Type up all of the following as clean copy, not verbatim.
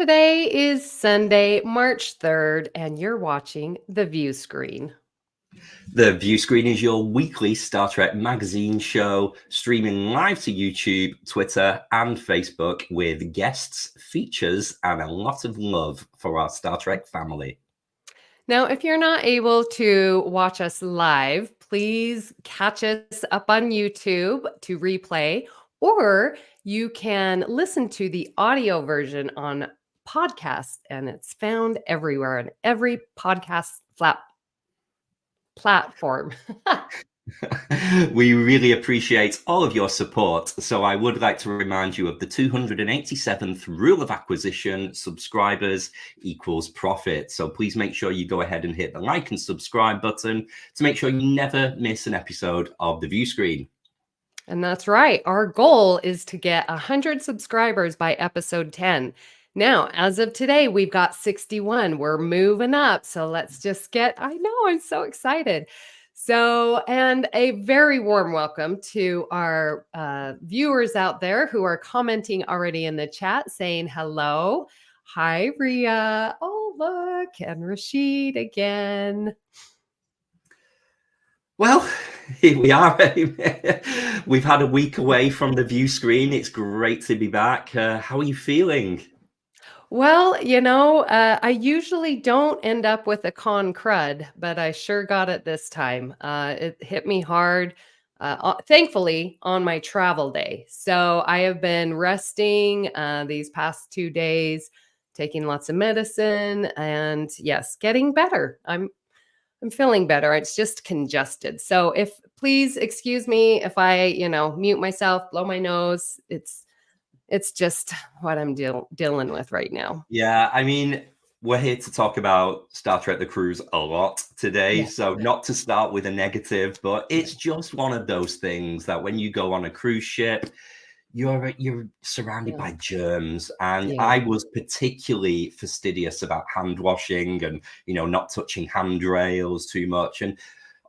Today is Sunday, March 3rd, and you're watching the Viewscreen. The Viewscreen is your weekly Star Trek magazine show, streaming live to YouTube, Twitter, and Facebook with guests, features, and a lot of love for our Star Trek family. Now, if you're not able to watch us live, please catch us up on YouTube to replay, or you can listen to the audio version on podcast, and it's found everywhere on every podcast platform. We really appreciate all of your support, so I would like to remind you of the 287th rule of acquisition: subscribers equals profit. So please make sure you go ahead and hit the like and subscribe button to make sure you never miss an episode of the Viewscreen. And that's right. Our goal is to get 100 subscribers by episode 10. Now, as of today, we've got 61. We're moving up. So let's just I know, I'm so excited. So, and a very warm welcome to our viewers out there who are commenting already in the chat saying hello. Hi, Ria. Oh, look, and Rashid again. Well, here we are. We've had a week away from the Viewscreen. It's great to be back. How are you feeling? Well, I usually don't end up with a con crud, but I sure got it this time. It hit me hard, thankfully, on my travel day. So I have been resting these past 2 days, taking lots of medicine, and yes, getting better. I'm feeling better. It's just congested. So please excuse me if I, mute myself, blow my nose. It's just what I'm dealing with right now. Yeah, I mean, we're here to talk about Star Trek the Cruise a lot today. Yeah. So not to start with a negative, but it's just one of those things that when you go on a cruise ship, you're surrounded by germs. And I was particularly fastidious about hand washing and, not touching handrails too much. And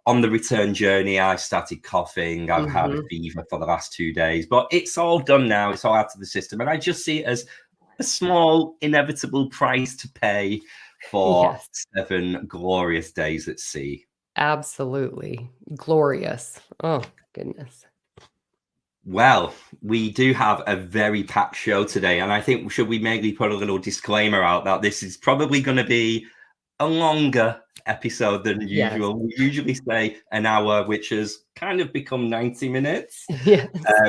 on the return journey, I started coughing. I've had a fever for the last 2 days, but it's all done now. It's all out of the system. And I just see it as a small, inevitable price to pay for 7 glorious days at sea. Absolutely. Glorious. Oh, goodness. Well, we do have a very packed show today. And I think, should we maybe put a little disclaimer out that this is probably going to be a longer episode than usual. We usually say an hour, which has kind of become 90 minutes. Yes.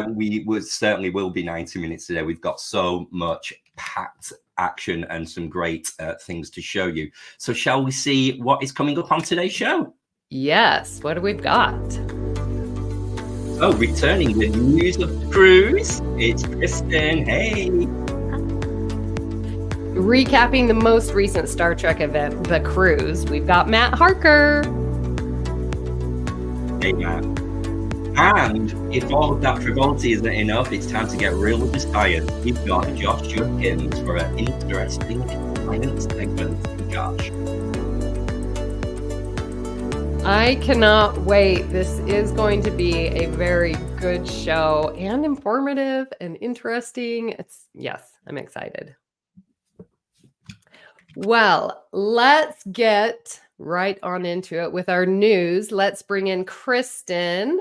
We certainly will be 90 minutes today. We've got so much packed action and some great things to show you. So shall we see what is coming up on today's show? Yes. What do we've got? So returning with news of the cruise, it's Kristin. Hey. Recapping the most recent Star Trek event, the cruise, we've got Matt Harker. Hey, Matt. And if all of that frivolity isn't enough, it's time to get real with the science. We've got Josh Judkins for an interesting science segment. Josh. I cannot wait. This is going to be a very good show and informative and interesting. I'm excited. Well, let's get right on into it with our news. Let's bring in Kristin.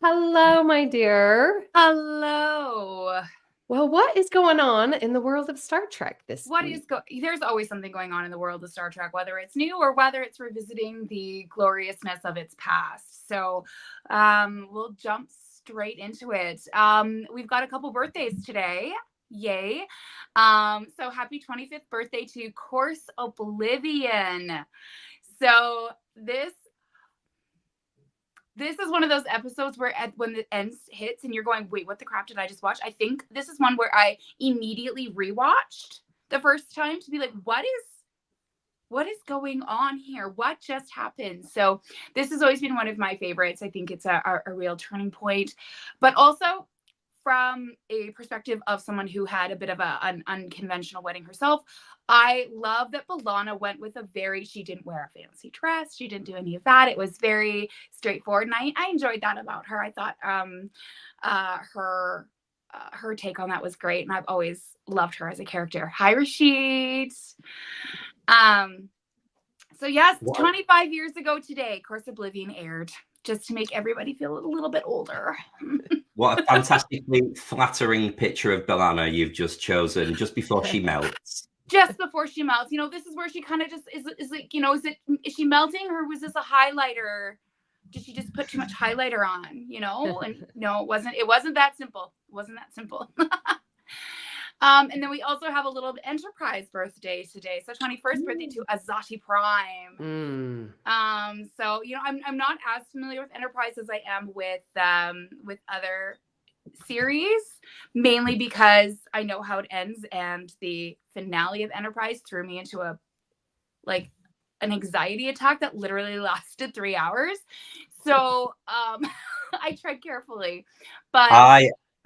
Hello, my dear. Hello. Well, what is going on in the world of Star Trek this week? There's always something going on in the world of Star Trek, whether it's new or whether it's revisiting the gloriousness of its past. So we'll jump straight into it. We've got a couple birthdays today. Yay. So happy 25th birthday to Course Oblivion. So this is one of those episodes where when the end hits and you're going, wait, what the crap did I just watch? I think this is one where I immediately rewatched the first time to be like, what is going on here? What just happened? So this has always been one of my favorites. I think it's a real turning point, but also from a perspective of someone who had a bit of an unconventional wedding herself, I love that B'Elanna went with she didn't wear a fancy dress. She didn't do any of that. It was very straightforward. And I enjoyed that about her. I thought her her take on that was great, and I've always loved her as a character. Hi, Rashid. So yes, 25 years ago today, Course Oblivion aired, just to make everybody feel a little bit older. What a fantastically flattering picture of B'Elanna you've just chosen, just before she melts. Just before she melts. You know, this is where she kind of just is like, you know, is she melting, or was this a highlighter? Did she just put too much highlighter on, you know? And no, it wasn't that simple. It wasn't that simple. And then we also have a little Enterprise birthday today. So 21st birthday to Azati Prime. So, you know, I'm not as familiar with Enterprise as I am with other series, mainly because I know how it ends, and the finale of Enterprise threw me into an anxiety attack that literally lasted 3 hours. So I tread carefully. But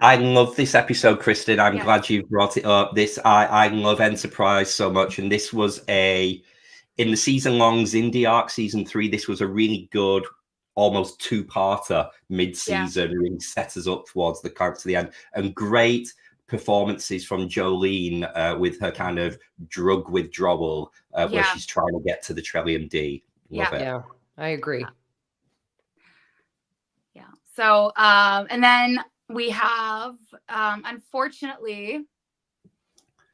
I love this episode, Kristin. I'm glad you brought it up. I love Enterprise so much, and this was in the season-long Xindi arc, season 3. This was a really good, almost 2-parter mid-season. Really set us up towards the character to the end, and great performances from Jolene with her kind of drug withdrawal, where she's trying to get to the Trillium D. Love it. Yeah, I agree. Yeah. So, and then we have, unfortunately,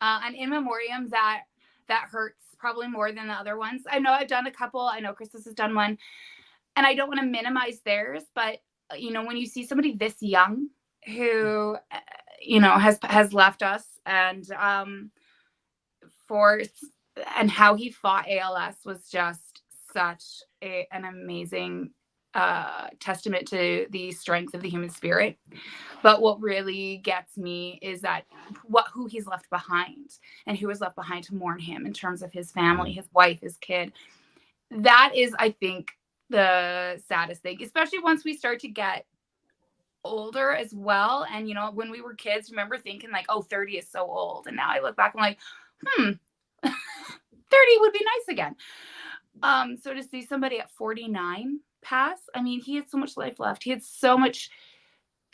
an in memoriam that hurts probably more than the other ones. I know I've done a couple. I know Christus has done one, and I don't want to minimize theirs, but you know, when you see somebody this young who, you know, has left us, and how he fought ALS was just such an amazing testament to the strength of the human spirit. But what really gets me is that who he's left behind, and who was left behind to mourn him in terms of his family, his wife, his kid. That is, I think, the saddest thing, especially once we start to get older as well. And, you know, when we were kids, remember thinking like, oh, 30 is so old. And now I look back and I'm like, 30 would be nice again. So to see somebody at 49 pass, I mean, he had so much life left. He had so much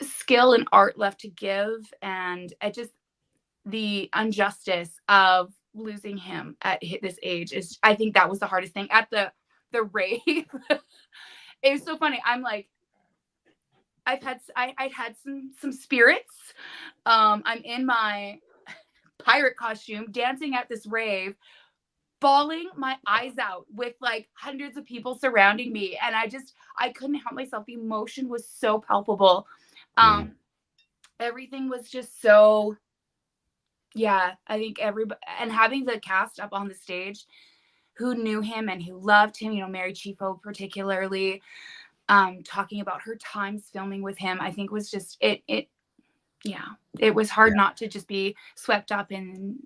skill and art left to give. And the injustice of losing him at this age is, I think that was the hardest thing at the rave. It was so funny. I'm like, I'd had some spirits. I'm in my pirate costume dancing at this rave, bawling my eyes out with like hundreds of people surrounding me. And I couldn't help myself. The emotion was so palpable. Everything was just so, I think everybody, and having the cast up on the stage who knew him and who loved him, you know, Mary Chieffo particularly, talking about her times filming with him, I think was just, it was hard not to just be swept up in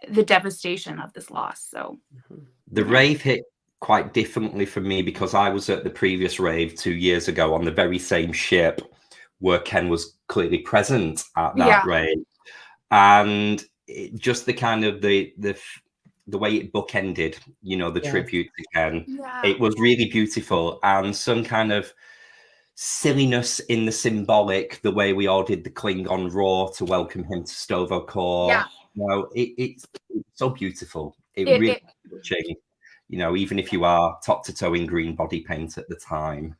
the devastation of this loss. So the rave hit quite differently for me, because I was at the previous rave 2 years ago on the very same ship where Ken was clearly present at that rave. And just the kind of the way it bookended, you know, the tribute to Ken, it was really beautiful, and some kind of silliness in the symbolic, the way we all did the Klingon roar to welcome him to Sto-Vo-Kor. You know, it's so beautiful. It really touching, you know, even if you are top to toe in green body paint at the time.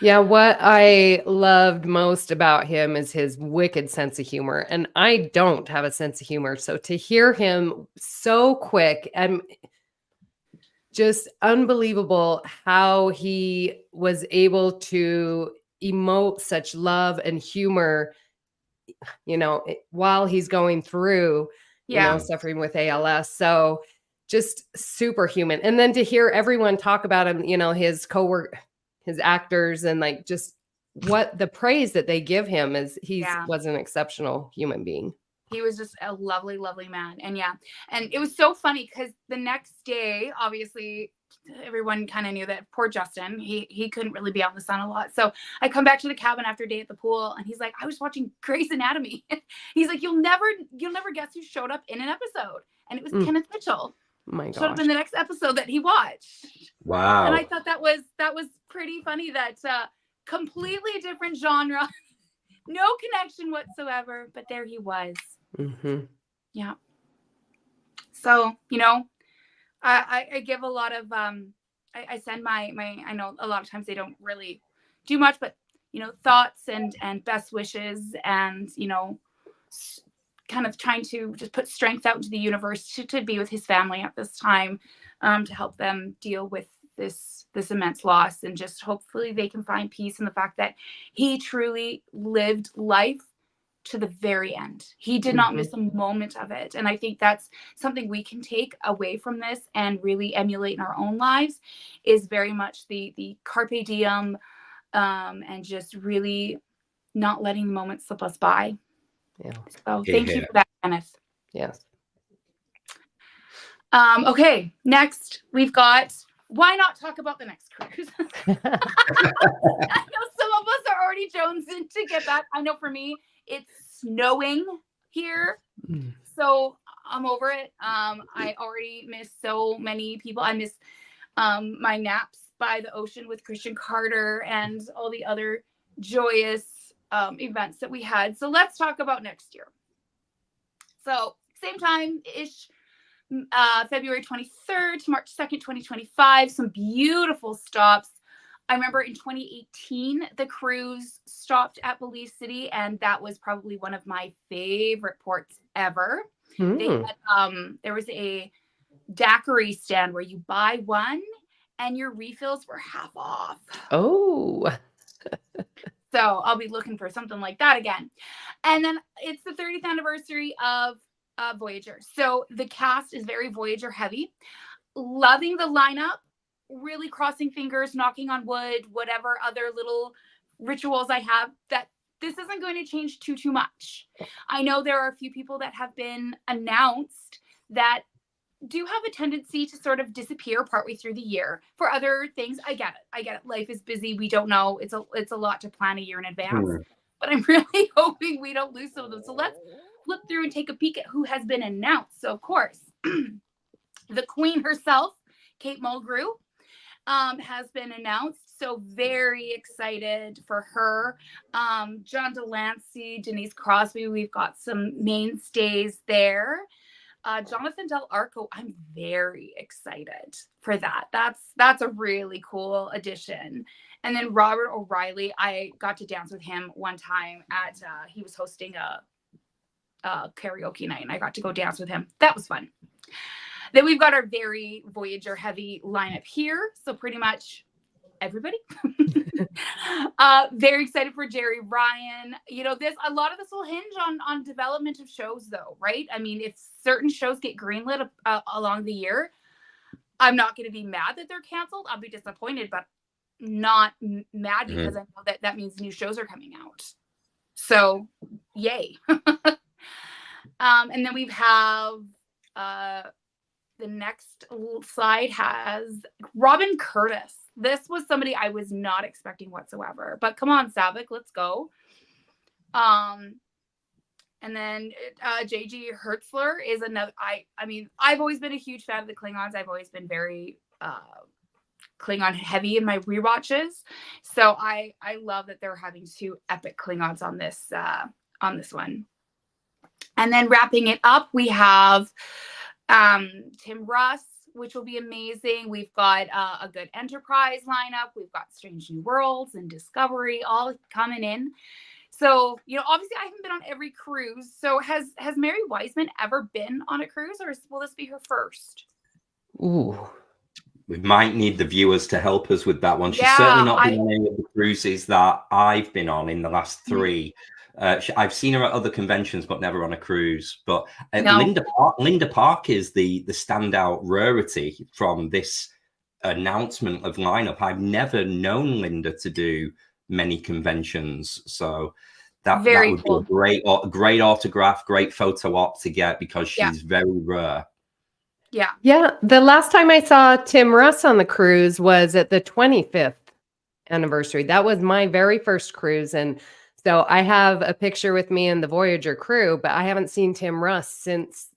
Yeah, what I loved most about him is his wicked sense of humor. And I don't have a sense of humor. So to hear him so quick, and just unbelievable how he was able to emote such love and humor, you know, while he's going through, you know, suffering with ALS. So just superhuman. And then to hear everyone talk about him, you know, his coworker, his actors, and like just what the praise that they give him is he was an exceptional human being. He was just a lovely, lovely man. And and it was so funny because the next day, obviously, everyone kind of knew that poor Justin, he couldn't really be out in the sun a lot. So I come back to the cabin after a day at the pool, and he's like, I was watching Grey's Anatomy. He's like, you'll never guess who showed up in an episode. And it was Kenneth Mitchell. Oh my gosh. Showed up in the next episode that he watched. Wow. And I thought that was pretty funny that completely different genre, No connection whatsoever, but there he was. Mm-hmm. Yeah. So, you know, I give a lot of, I send my, I know a lot of times they don't really do much, but, you know, thoughts and best wishes and, you know, kind of trying to just put strength out into the universe to be with his family at this time, to help them deal with this immense loss, and just hopefully they can find peace in the fact that he truly lived life to the very end. He did not miss a moment of it. And I think that's something we can take away from this and really emulate in our own lives, is very much the carpe diem, and just really not letting the moment slip us by. Yeah. So thank you for that, Kenneth. Yes. Okay, next we've got, why not talk about the next cruise? I know some of us are already jonesing to get back. I know for me, it's snowing here, so I'm over it. I already miss so many people. I miss my naps by the ocean with Christian Carter and all the other joyous events that we had. So let's talk about next year. So same time-ish, February 23rd to March 2nd, 2025. Some beautiful stops. I remember in 2018, the cruise stopped at Belize City, and that was probably one of my favorite ports ever. They had, there was a daiquiri stand where you buy one and your refills were half off. Oh. So I'll be looking for something like that again. And then it's the 30th anniversary of Voyager. So the cast is very Voyager heavy. Loving the lineup, really crossing fingers, knocking on wood, whatever other little rituals I have, that this isn't going to change too much. I know there are a few people that have been announced that do have a tendency to sort of disappear partway through the year for other things. I get it. Life is busy. We don't know. It's a lot to plan a year in advance. But I'm really hoping we don't lose some of them. So let's flip through and take a peek at who has been announced. So of course, the Queen herself, Kate Mulgrew, has been announced. So very excited for her. John Delancey, Denise Crosby, we've got some mainstays there. Jonathan Del Arco, I'm very excited for that. That's a really cool addition. And then Robert O'Reilly, I got to dance with him one time at, he was hosting a karaoke night, and I got to go dance with him. That was fun. Then we've got our very Voyager heavy lineup here. So pretty much everybody. Very excited for Jerry Ryan. You know, a lot of this will hinge on development of shows, though, right? I mean, if certain shows get greenlit along the year, I'm not going to be mad that they're canceled. I'll be disappointed, but not mad because I know that means new shows are coming out. So, yay. And then we have the next slide has Robin Curtis. This was somebody I was not expecting whatsoever, but come on, Saavik, let's go. And then J.G. Hertzler is another. I mean, I've always been a huge fan of the Klingons. I've always been very Klingon heavy in my rewatches. So I love that they're having two epic Klingons on this one. And then wrapping it up, we have Tim Russ, which will be amazing. We've got a good Enterprise lineup. We've got Strange New Worlds and Discovery all coming in. So, you know, obviously I haven't been on every cruise. So has Mary Wiseman ever been on a cruise, or will this be her first? Ooh. We might need the viewers to help us with that one. She's certainly not been on any of the cruises that I've been on in the last 3. I've seen her at other conventions, but never on a cruise. But Linda Park is the standout rarity from this announcement of lineup. I've never known Linda to do many conventions, so that would cool. Be a great autograph, great photo op to get, because she's very rare. Yeah. The last time I saw Tim Russ on the cruise was at the 25th anniversary. That was my very first cruise, and so I have a picture with me and the Voyager crew, but I haven't seen Tim Russ since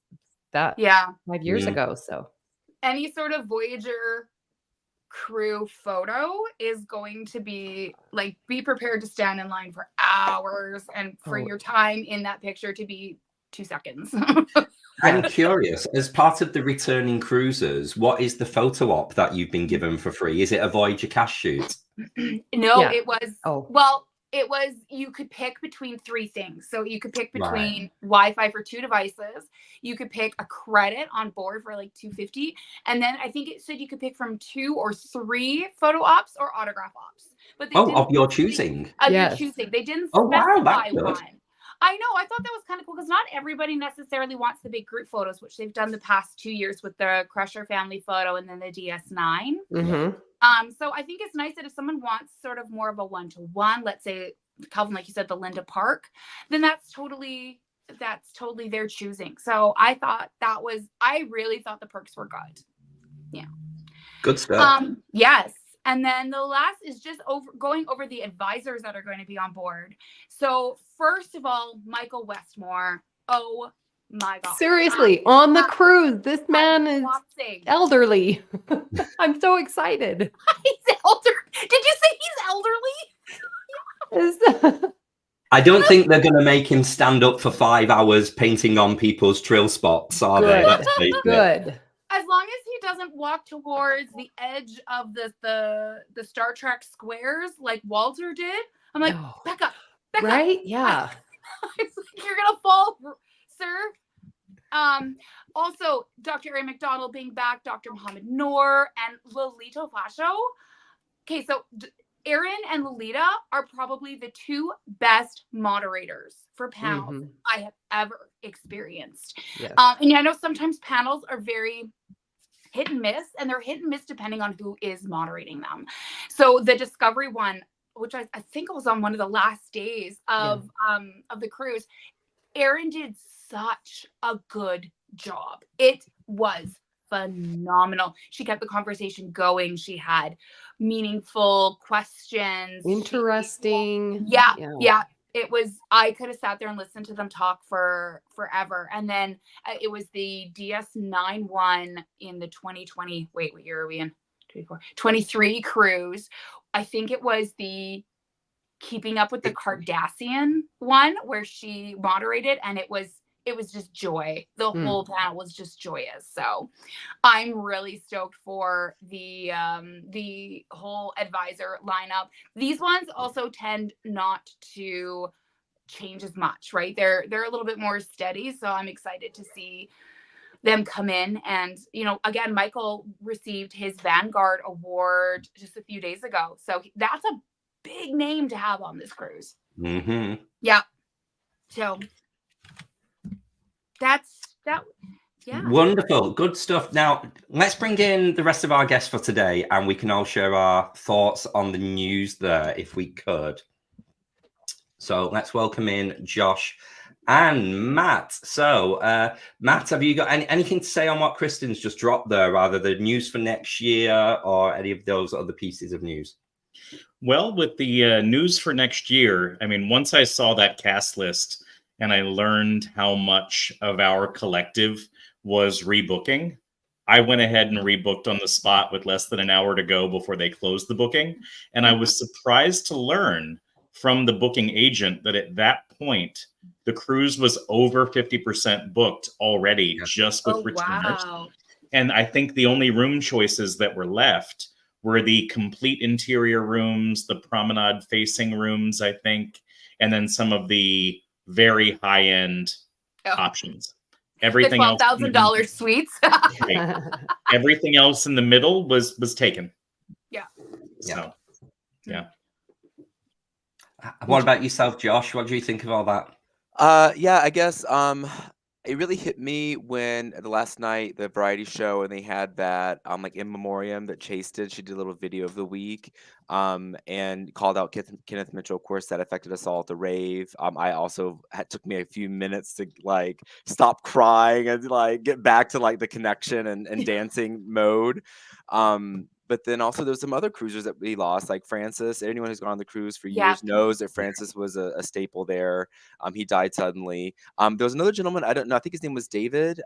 that 5 years ago. So any sort of Voyager crew photo is going to be like, be prepared to stand in line for hours and for your time in that picture to be 2 seconds. I'm curious, as part of the returning cruisers, what is the photo op that you've been given for free? Is it a Voyager cash shoot? No, it was, well, it was, you could pick between 3 things. So you could pick between Wi-Fi for 2 devices. You could pick a credit on board for like $250. And then I think it said you could pick from 2 or 3 photo ops or autograph ops. But they didn't of your choosing. Of your choosing. They didn't specify one. I know. I thought that was kind of cool because not everybody necessarily wants the big group photos, which they've done the past 2 years with the Crusher family photo and then the DS9. So I think it's nice that if someone wants sort of more of a one-to-one, let's say Kelvin, like you said, the Linda Park, then that's totally their choosing. So I really thought the perks were good. Yeah. Good stuff. Yes. And then the last is just going over the advisors that are going to be on board. So first of all, Michael Westmore. Oh my God. Seriously, on the cruise. This man is elderly. I'm so excited. He's elderly. Did you say he's elderly? I don't think they're going to make him stand up for 5 hours painting on people's trill spots, are they? Good. As long as he doesn't walk towards the edge of the Star Trek squares like Walter did, I'm like, back up. Right? Yeah. It's like, you're gonna fall, sir. Also, Dr. Ray McDonald being back, Dr. Mohammed Noor, and Lolita Fasho. Okay, so Aaron and Lolita are probably the 2 best moderators for panels I have ever experienced. Yes. And I know sometimes panels are very hit and miss, and they're hit and miss depending on who is moderating them. So the Discovery one, which I think it was on one of the last days of the cruise, Aaron did such a good job. It was phenomenal. She kept the conversation going. She had meaningful questions. Interesting. Yeah. It was, I could have sat there and listened to them talk for forever. And then it was the DS9 one in the 2020, what year are we in? 23 cruise. I think it was the Keeping Up with the Kardashian one where she moderated, and it was just joy. The whole panel was just joyous. So I'm really stoked for the whole advisor lineup. These ones also tend not to change as much, right? They're a little bit more steady. So I'm excited to see them come in. And, again, Michael received his Vanguard Award just a few days ago. So that's a big name to have on this cruise. Yeah. So yeah. Wonderful. Good stuff. Now, let's bring in the rest of our guests for today, and we can all share our thoughts on the news there, if we could. So let's welcome in Josh and Matt. So, Matt, have you got anything to say on what Kristin's just dropped there, either the news for next year or any of those other pieces of news? Well, with the news for next year, I mean, once I saw that cast list, and I learned how much of our collective was rebooking, I went ahead and rebooked on the spot with less than an hour to go before they closed the booking. And I was surprised to learn from the booking agent that at that point, the cruise was over 50% booked already, just with returners. Wow. And I think the only room choices that were left were the complete interior rooms, the promenade facing rooms, I think, and then some of the very high-end options. Everything the $12,000 suites. Right. Everything else in the middle was taken. Yeah. So, yeah. What about yourself, Josh? What do you think of all that? Yeah, I guess it really hit me when the last night the variety show and they had that like in memoriam that Chase did. She did a little video of the week and called out Kenneth Mitchell. Of course, that affected us all at the rave. I also took me a few minutes to like stop crying and like get back to like the connection and dancing mode. But then also there's some other cruisers that we lost, like Francis. Anyone who's gone on the cruise for years knows that Francis was a staple there. He died suddenly. There was another gentleman, I don't know, I think his name was David.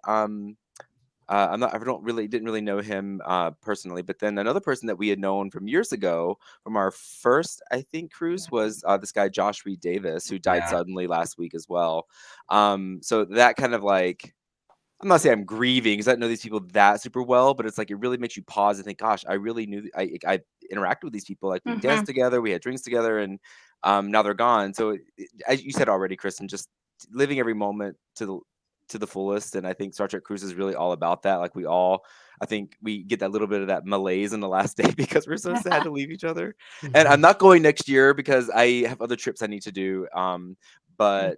didn't really know him personally, but then another person that we had known from years ago from our first, I think, cruise was this guy Josh Davis, who died suddenly last week as well. So that kind of like, I'm not saying I'm grieving because I don't know these people that super well, but it's like it really makes you pause and think, gosh, I really knew I interacted with these people, like we danced together, we had drinks together, and now they're gone. So as you said already, Kristin, just living every moment to the fullest. And I think Star Trek Cruise is really all about that. Like I think we get that little bit of that malaise in the last day because we're so sad to leave each other. And I'm not going next year because I have other trips I need to do. But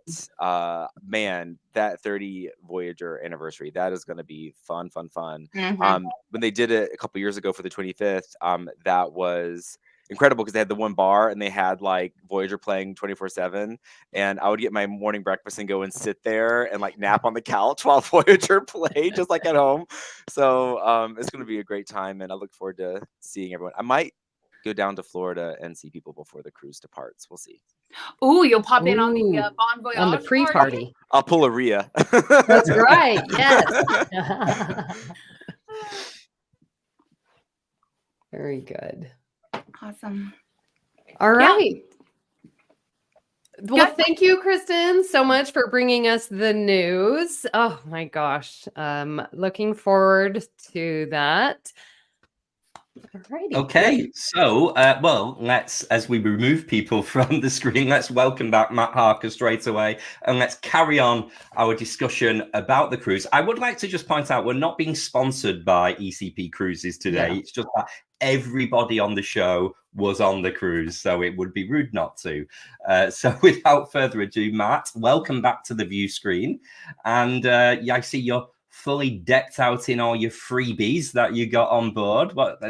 man, that 30 Voyager anniversary, that is going to be fun. When they did it a couple years ago for the 25th, that was incredible because they had the one bar and they had like Voyager playing 24/7, and I would get my morning breakfast and go and sit there and like nap on the couch while Voyager played, just like at home. So it's going to be a great time, and I look forward to seeing everyone. I might go down to Florida and see people before the cruise departs. We'll see. Ooh, you'll pop in on the Bon Voyage on the pre-party. I'll pull a Rhea. That's right. Yes. Very good. Awesome. All right. Well, thank you, Kristin, so much for bringing us the news. Oh my gosh. Looking forward to that. Alrighty. Okay, so well, as we remove people from the screen, let's welcome back Matt Harker straight away, and let's carry on our discussion about the cruise. I would like to just point out we're not being sponsored by ECP Cruises today. It's just that everybody on the show was on the cruise, so it would be rude not to. So without further ado, Matt, welcome back to the view screen, and I see you're fully decked out in all your freebies that you got on board. But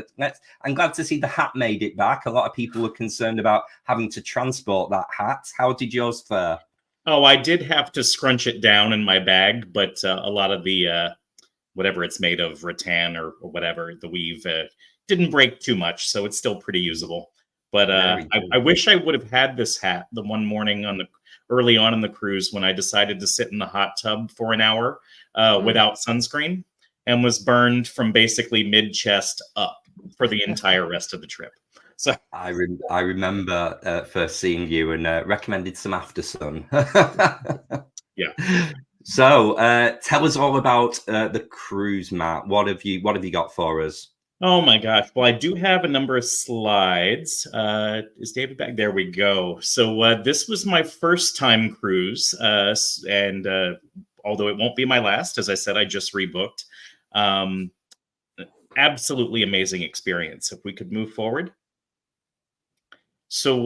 I'm glad to see the hat made it back. A lot of people were concerned about having to transport that hat. How did yours fare? Oh, I did have to scrunch it down in my bag, but a lot of the whatever it's made of, rattan or whatever, the weave didn't break too much, so it's still pretty usable. But I wish I would have had this hat the one morning early on in the cruise when I decided to sit in the hot tub for an hour without sunscreen, and was burned from basically mid-chest up for the entire rest of the trip. So I remember first seeing you and recommended some After Sun. Yeah. So tell us all about the cruise, Matt. What have you got for us? Oh my gosh. Well, I do have a number of slides. Is David back? There we go. So this was my first time cruise. And although it won't be my last, as I said, I just rebooked. Absolutely amazing experience. If we could move forward. So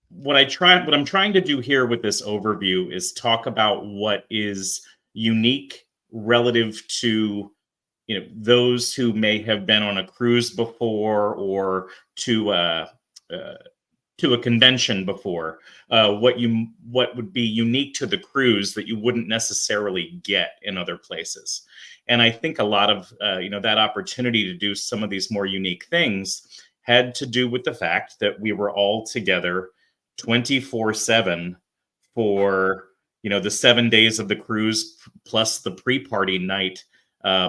what I'm trying to do here with this overview is talk about what is unique relative to those who may have been on a cruise before or to a convention before, what would be unique to the cruise that you wouldn't necessarily get in other places. And I think a lot of that opportunity to do some of these more unique things had to do with the fact that we were all together 24/7 for the 7 days of the cruise plus the pre-party night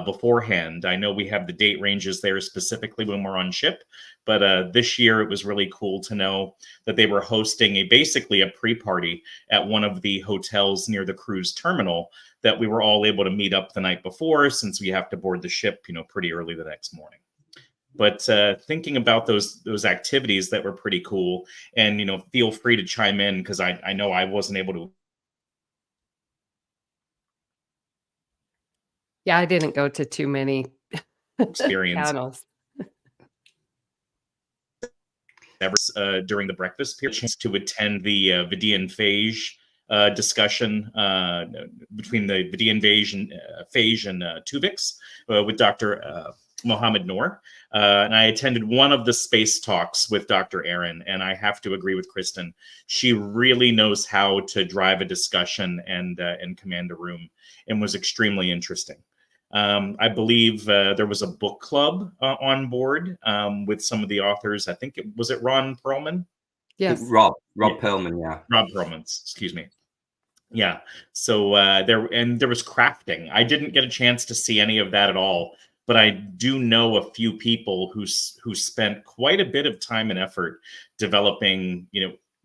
beforehand. I know we have the date ranges there specifically when we're on ship, but this year it was really cool to know that they were hosting basically a pre-party at one of the hotels near the cruise terminal that we were all able to meet up the night before, since we have to board the ship, pretty early the next morning. But thinking about those activities that were pretty cool, and feel free to chime in because I know I wasn't able to. Yeah, I didn't go to too many experience panels. During the breakfast period, chance to attend the Vidian phage discussion between the Vidian phage and Tuvix with Dr. Mohammed Noor. And I attended one of the space talks with Dr. Aaron, and I have to agree with Kristin. She really knows how to drive a discussion and command a room, and was extremely interesting. I believe there was a book club on board with some of the authors. I think was it Ron Perlman? Yes. Rob Perlman, yeah. Rob Perlman, excuse me. Yeah. So there was crafting. I didn't get a chance to see any of that at all, but I do know a few people who spent quite a bit of time and effort developing,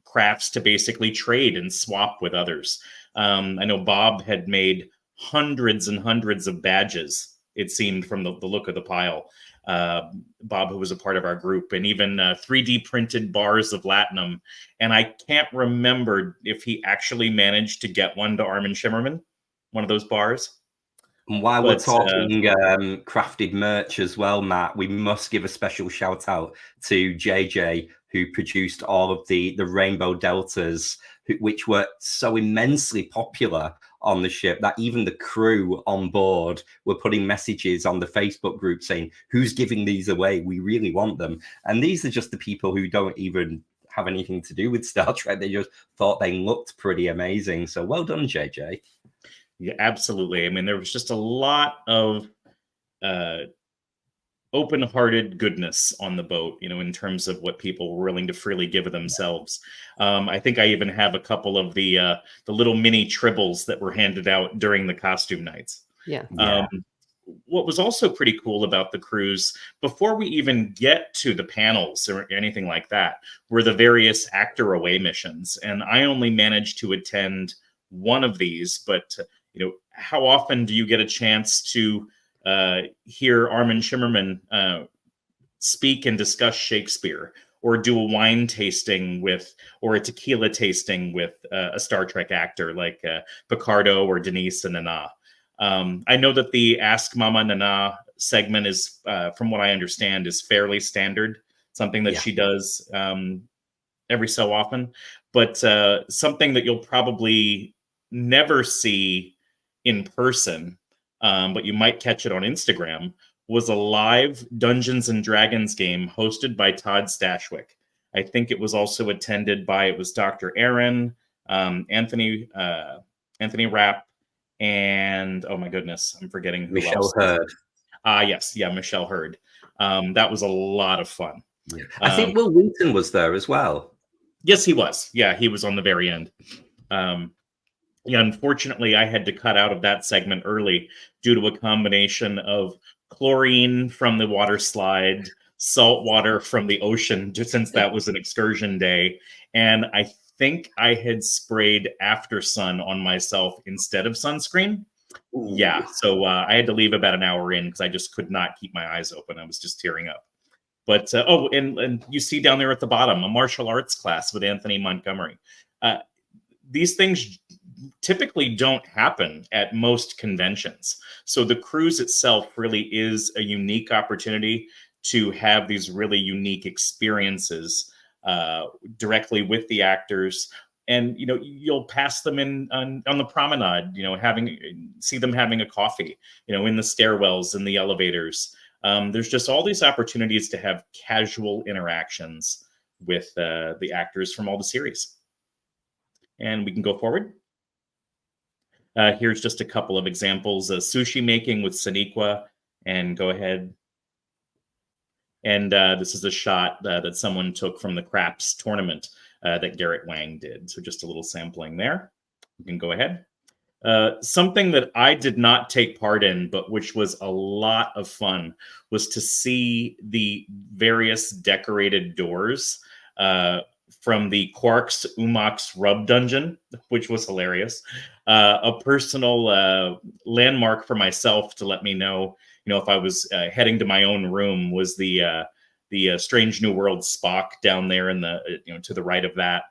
crafts to basically trade and swap with others. I know Bob had made hundreds and hundreds of badges, it seemed, from the look of the pile. Bob, who was a part of our group, and even 3D printed bars of Latinum. And I can't remember if he actually managed to get one to Armin Shimmerman, one of those bars. And while we're talking crafted merch as well, Matt, we must give a special shout out to JJ, who produced all of the Rainbow Deltas, which were so immensely popular on the ship that even the crew on board were putting messages on the Facebook group saying, who's giving these away? We really want them. And these are just the people who don't even have anything to do with Star Trek. They just thought they looked pretty amazing. So well done, JJ. Yeah, absolutely. I mean, there was just a lot of open-hearted goodness on the boat, in terms of what people were willing to freely give of themselves. I think I even have a couple of the little mini tribbles that were handed out during the costume nights. Yeah. What was also pretty cool about the cruise, before we even get to the panels or anything like that, were the various actor away missions. And I only managed to attend one of these, but how often do you get a chance to hear Armin Shimmerman speak and discuss Shakespeare, or do a wine tasting or a tequila tasting with a Star Trek actor like Picardo or Denise and Nana? I know that the Ask Mama Nana segment is, from what I understand, is fairly standard, something that she does every so often, but something that you'll probably never see in person, but you might catch it on Instagram, was a live Dungeons and Dragons game hosted by Todd Stashwick. I think it was also attended by, Dr. Aaron, Anthony Rapp, and oh my goodness, I'm forgetting who Michelle else. Hurd. Yes, Michelle Hurd. That was a lot of fun. Yeah. I think Will Wheaton was there as well. Yes, he was. Yeah, he was on the very end. Unfortunately, I had to cut out of that segment early due to a combination of chlorine from the water slide, salt water from the ocean, just since that was an excursion day. And I think I had sprayed After Sun on myself instead of sunscreen. Ooh. Yeah, so I had to leave about an hour in because I just could not keep my eyes open. I was just tearing up. But, and you see down there at the bottom, a martial arts class with Anthony Montgomery. These things typically don't happen at most conventions. So the cruise itself really is a unique opportunity to have these really unique experiences directly with the actors. And, you'll pass them on the promenade, see them having a coffee, in the stairwells, in the elevators. There's just all these opportunities to have casual interactions with the actors from all the series. And we can go forward. Here's just a couple of examples of sushi making with Sonequa, and go ahead. And this is a shot that someone took from the Craps tournament that Garrett Wang did. So just a little sampling there. You can go ahead. Something that I did not take part in, but which was a lot of fun, was to see the various decorated doors from the Quark's Umox Rub Dungeon, which was hilarious. A personal landmark for myself to let me know, if I was heading to my own room, was the Strange New World Spock down there in the, to the right of that.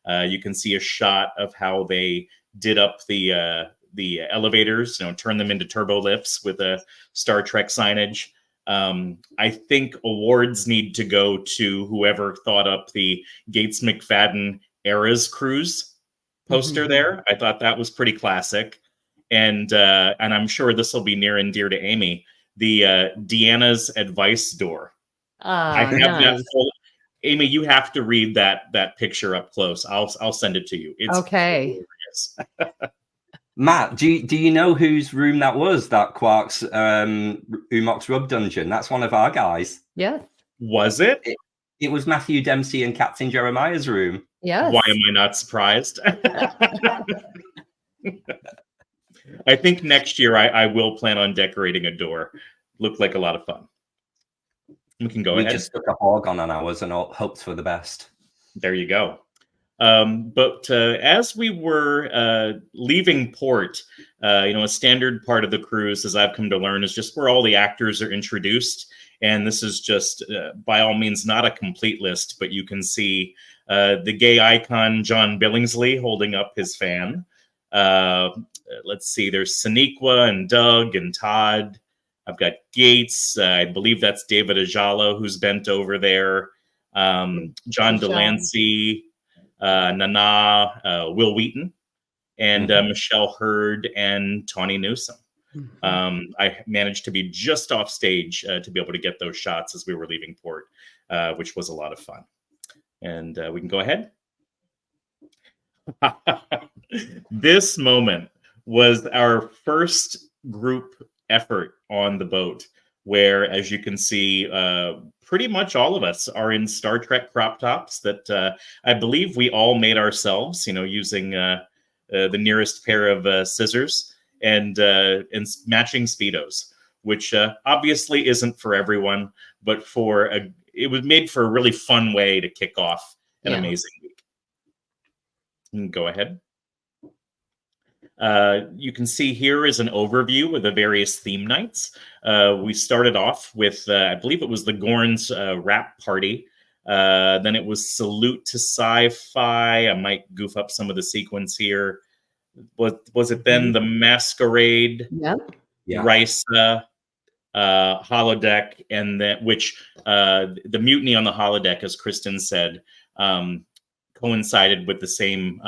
You can see a shot of how they did up the elevators, turn them into turbo lifts with a Star Trek signage. I think awards need to go to whoever thought up the Gates McFadden Eras Cruise poster there. I thought that was pretty classic. And I'm sure this will be near and dear to Amy, the Deanna's Advice door. I have nice. that full. Amy, you have to read that picture up close. I'll send it to you. It's okay. Hilarious. Matt, do you know whose room that was? That Quark's Umox Rub Dungeon. That's one of our guys. Yes. Was it? It was Matthew Dempsey and Captain Jeremiah's room. Yes. Why am I not surprised? I think next year I will plan on decorating a door. Looked like a lot of fun. We can go ahead. We just stuck a hog on ours and hoped for the best. There you go. But as we were leaving port, a standard part of the cruise, as I've come to learn, is just where all the actors are introduced. And this is just, by all means, not a complete list, but you can see the gay icon, John Billingsley, holding up his fan. Let's see, there's Sonequa and Doug and Todd. I've got Gates. I believe that's David Ajala, who's bent over there. John Delancey, Nana, Will Wheaton, and Michelle Hurd and Tawny Newsome. I managed to be just off stage to be able to get those shots as we were leaving port, which was a lot of fun. And we can go ahead. This moment was our first group effort on the boat, where, as you can see, pretty much all of us are in Star Trek crop tops that I believe we all made ourselves, using the nearest pair of scissors and matching Speedos, which obviously isn't for everyone, but it was made for a really fun way to kick off an amazing week. Go ahead. You can see here is an overview of the various theme nights. We started off with, I believe it was the Gorns rap party. Then it was Salute to Sci-Fi. I might goof up some of the sequence here. Was it then the Masquerade? Yep. Risa, Holodeck, and then the mutiny on the Holodeck, as Kristin said, coincided with the same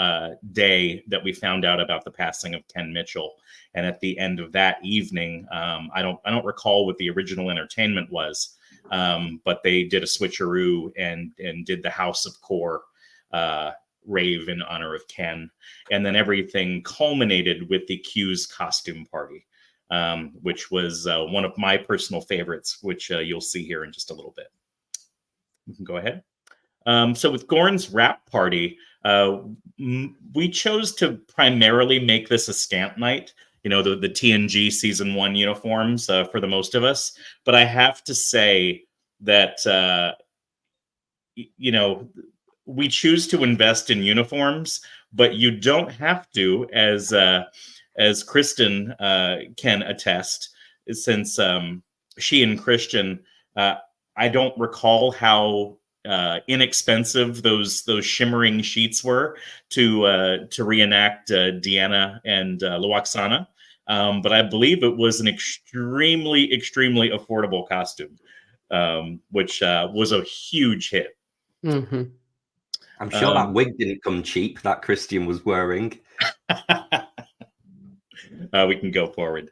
day that we found out about the passing of Ken Mitchell. And at the end of that evening, I don't recall what the original entertainment was, but they did a switcheroo and did the House of Core rave in honor of Ken. And then everything culminated with the Q's costume party, which was one of my personal favorites, which you'll see here in just a little bit. You can go ahead. So with Gorn's rap party, we chose to primarily make this a scant night, the TNG season 1 uniforms for the most of us. But I have to say that, we choose to invest in uniforms, but you don't have to, as Kristin can attest, since she and Christian, I don't recall how inexpensive those shimmering sheets were to reenact Deanna and Luoxana, but I believe it was an extremely affordable costume, which was a huge hit. I'm sure that wig didn't come cheap that Christian was wearing. We can go forward.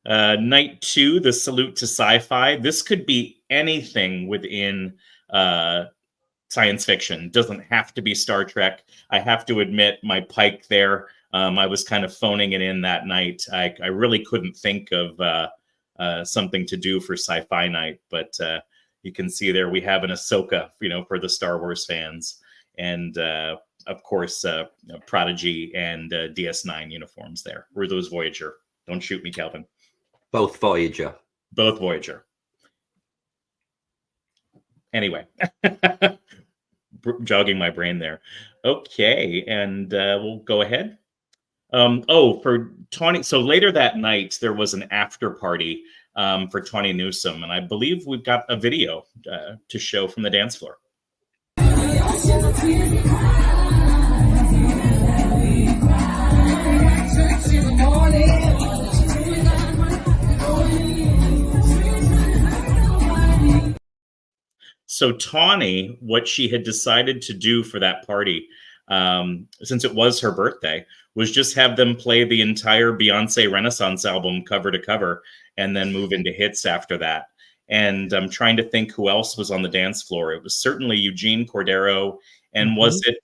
Night 2, the Salute to Sci-Fi. This could be anything within science fiction. Doesn't have to be Star Trek. I have to admit, my Pike there, I was kind of phoning it in that night. I really couldn't think of something to do for Sci-Fi night, but you can see there we have an Ahsoka, for the Star Wars fans, and of course Prodigy and DS9 uniforms there. Were those Voyager? Don't shoot me, Kelvin. Both Voyager. Both Voyager. Anyway, jogging my brain there. Okay, and we'll go ahead. For Tawny, so later that night, there was an after party for Tawny Newsome, and I believe we've got a video to show from the dance floor. So Tawny, what she had decided to do for that party, since it was her birthday, was just have them play the entire Beyonce Renaissance album cover to cover and then move into hits after that. And I'm trying to think who else was on the dance floor. It was certainly Eugene Cordero. And was it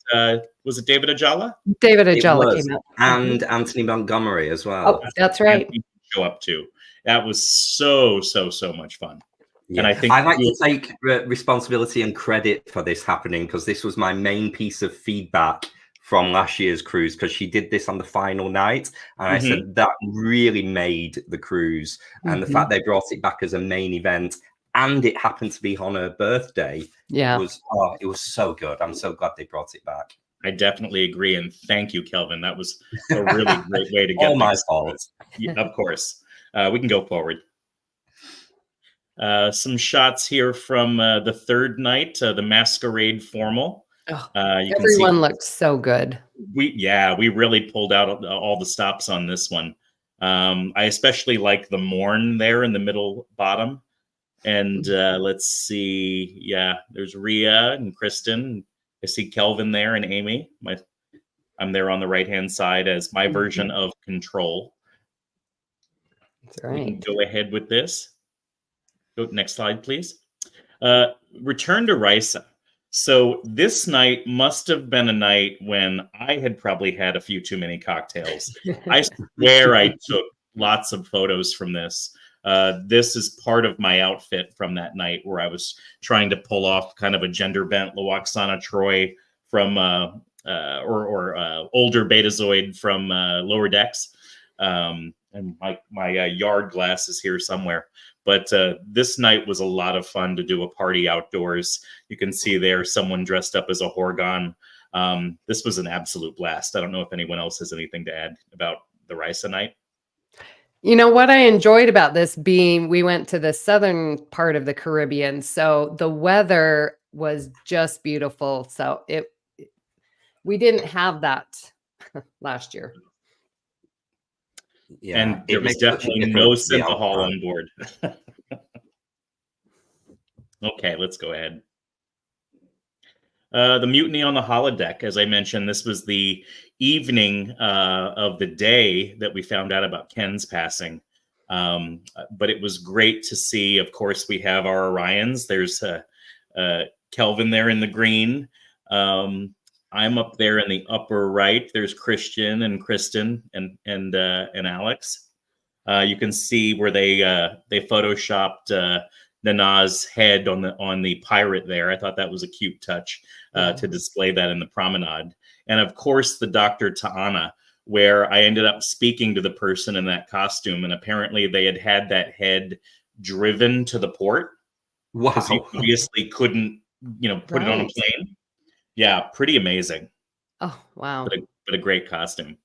David Ajala? David Ajala came out. And Anthony Montgomery as well. Oh, that's right. Show up too. That was so much fun. Yeah. And I think I like to take responsibility and credit for this happening, because this was my main piece of feedback from last year's cruise, because she did this on the final night, and I said that really made the cruise. And the fact they brought it back as a main event, and it happened to be on her birthday, was it was so good. I'm so glad they brought it back. I definitely agree, and thank you, Kelvin. That was a really great way to get all my fault. Yeah, of course. We can go forward. Some shots here from the third night, the Masquerade Formal. Oh, everyone looks so good. We really pulled out all the stops on this one. I especially like the Morn there in the middle bottom. And let's see. Yeah, there's Rhea and Kristin. I see Kelvin there and Amy. I'm there on the right-hand side as my version of Control. That's right. We can go ahead with this. Go next slide, please. Return to Risa. So this night must have been a night when I had probably had a few too many cocktails. I swear I took lots of photos from this. This is part of my outfit from that night, where I was trying to pull off kind of a gender bent Loaxana Troy from or older Betazoid from Lower Decks. And my yard glass is here somewhere. But this night was a lot of fun to do a party outdoors. You can see there someone dressed up as a Horgon. This was an absolute blast. I don't know if anyone else has anything to add about the Risa night. You know what I enjoyed about this being, we went to the southern part of the Caribbean, so the weather was just beautiful. So we didn't have that last year. Yeah, and there was definitely no synthahol on board. Okay, let's go ahead. The mutiny on the holodeck, as I mentioned, this was the evening of the day that we found out about Ken's passing. But it was great to see. Of course, we have our Orions. There's Kelvin there in the green. I'm up there in the upper right. There's Christian and Kristin and Alex. You can see where they photoshopped Nana's head on the pirate there. I thought that was a cute touch to display that in the promenade. And of course, the Dr. Ta'ana, where I ended up speaking to the person in that costume, and apparently they had that head driven to the port. Wow! Because he obviously couldn't, put it on a plane. Yeah, pretty amazing. Oh, wow. But a great costume.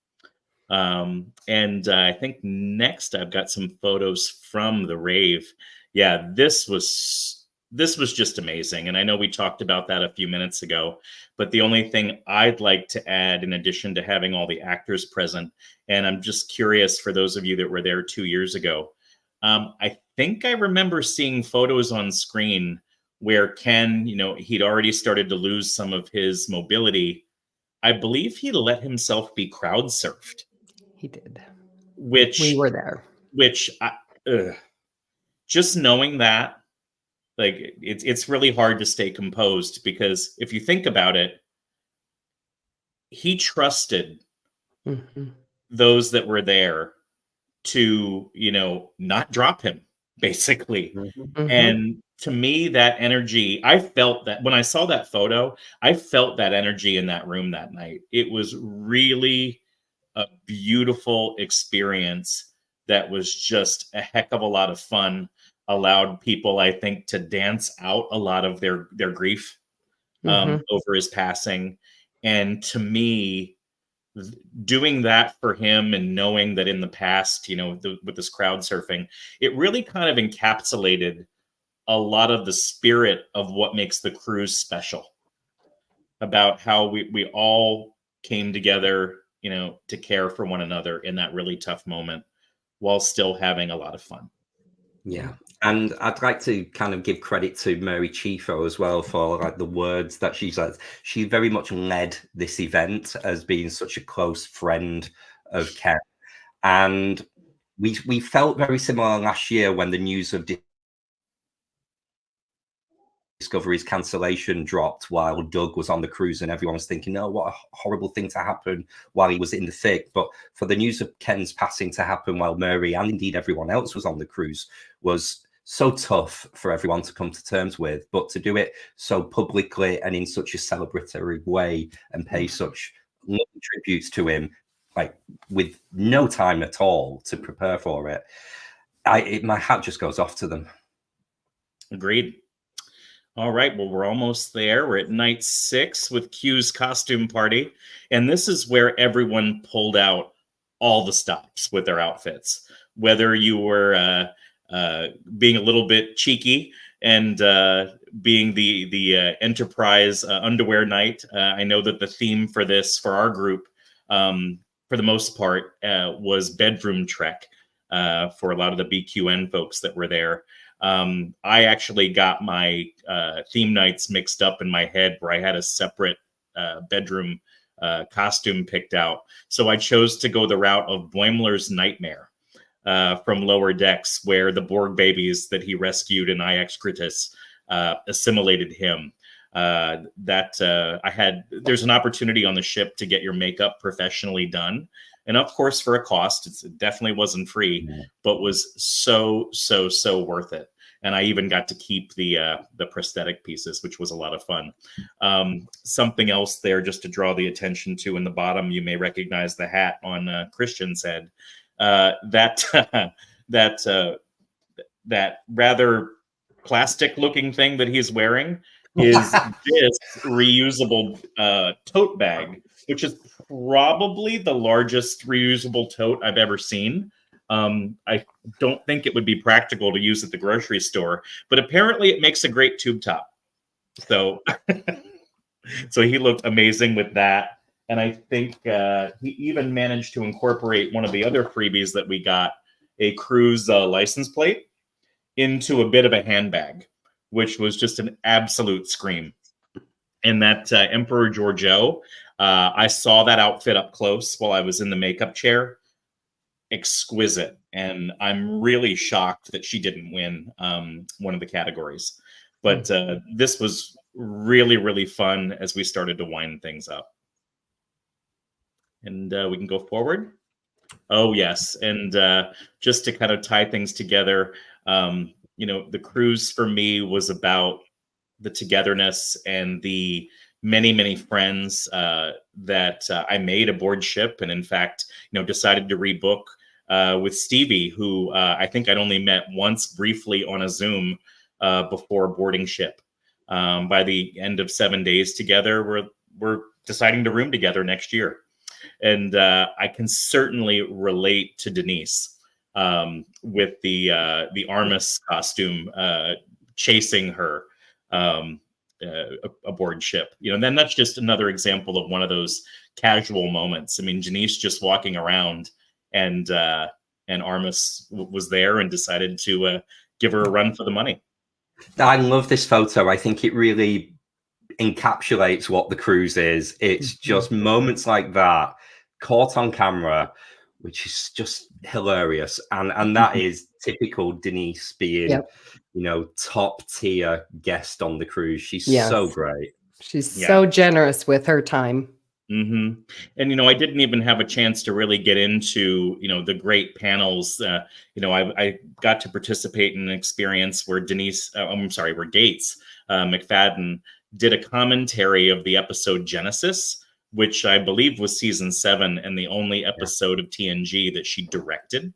And I think next I've got some photos from the rave. Yeah, this was just amazing. And I know we talked about that a few minutes ago, but the only thing I'd like to add, in addition to having all the actors present, and I'm just curious for those of you that were there 2 years ago, I think I remember seeing photos on screen where Ken, he'd already started to lose some of his mobility. I believe he let himself be crowd surfed. He did. Which we were there. Which just knowing that, like, it's really hard to stay composed, because if you think about it, he trusted those that were there to, not drop him, basically. And to me, that energy, I felt that when I saw that photo, I felt that energy in that room that night. It was really a beautiful experience that was just a heck of a lot of fun. Allowed people, I think, to dance out a lot of their grief over his passing. And to me, doing that for him, and knowing that in the past, with this crowd surfing, it really kind of encapsulated a lot of the spirit of what makes the cruise special, about how we all came together, to care for one another in that really tough moment, while still having a lot of fun. Yeah. And I'd like to kind of give credit to Mary Chifo as well for the words that she said. She very much led this event as being such a close friend of Ken. And we felt very similar last year when the news of Discovery's cancellation dropped while Doug was on the cruise, and everyone was thinking, oh, what a horrible thing to happen while he was in the thick. But for the news of Ken's passing to happen while Mary, and indeed everyone else, was on the cruise, was so tough for everyone to come to terms with. But to do it so publicly and in such a celebratory way, and pay such tributes to him, like with no time at all to prepare for it. My hat just goes off to them. Agreed. All right, well, we're almost there. We're at night 6 with Q's costume party, and this is where everyone pulled out all the stops with their outfits. Whether you were being a little bit cheeky and being the Enterprise underwear night. I know that the theme for this, for our group, for the most part, was bedroom trek for a lot of the BQN folks that were there. I actually got my theme nights mixed up in my head where I had a separate bedroom costume picked out. So I chose to go the route of Boimler's Nightmare from Lower Decks, where the Borg babies that he rescued in IX Critis assimilated him. There's an opportunity on the ship to get your makeup professionally done. And of course, for a cost, it definitely wasn't free, but was so worth it. And I even got to keep the prosthetic pieces, which was a lot of fun. Something else there, just to draw the attention to in the bottom, you may recognize the hat on Christian's head. That rather plastic-looking thing that he's wearing is this reusable tote bag, which is probably the largest reusable tote I've ever seen. I don't think it would be practical to use at the grocery store, but apparently it makes a great tube top. So, so he looked amazing with that. And I think he even managed to incorporate one of the other freebies that we got, a cruise license plate, into a bit of a handbag, which was just an absolute scream. And that Emperor Giorgio, I saw that outfit up close while I was in the makeup chair. Exquisite. And I'm really shocked that she didn't win one of the categories. But this was really fun as we started to wind things up. And we can go forward. Oh, yes. And just to kind of tie things together, the cruise for me was about the togetherness and the many friends that I made aboard ship. And in fact, decided to rebook with Stevie, who I think I'd only met once briefly on a Zoom before boarding ship. By the end of 7 days together, we're deciding to room together next year. And I can certainly relate to Denise with the Armus costume chasing her aboard ship. Then that's just another example of one of those casual moments. I mean, Denise just walking around, and Armus was there and decided to give her a run for the money. I love this photo. I think it really encapsulates what the cruise is. It's just moments like that caught on camera, which is just hilarious. And that is typical Denise being, top tier guest on the cruise. She's so great. She's so generous with her time. And, I didn't even have a chance to really get into, the great panels. I got to participate in an experience where Gates McFadden did a commentary of the episode Genesis, which I believe was season 7 and the only episode of TNG that she directed,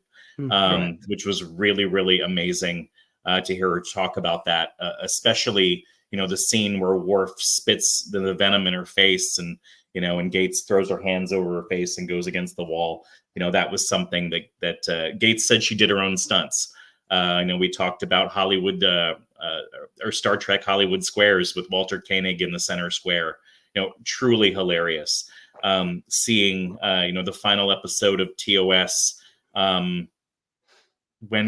which was really amazing to hear her talk about that, especially, the scene where Worf spits the venom in her face and Gates throws her hands over her face and goes against the wall. That was something that Gates said she did her own stunts. We talked about Hollywood or Star Trek Hollywood Squares with Walter Koenig in the center square. Truly hilarious. Seeing, the final episode of TOS, When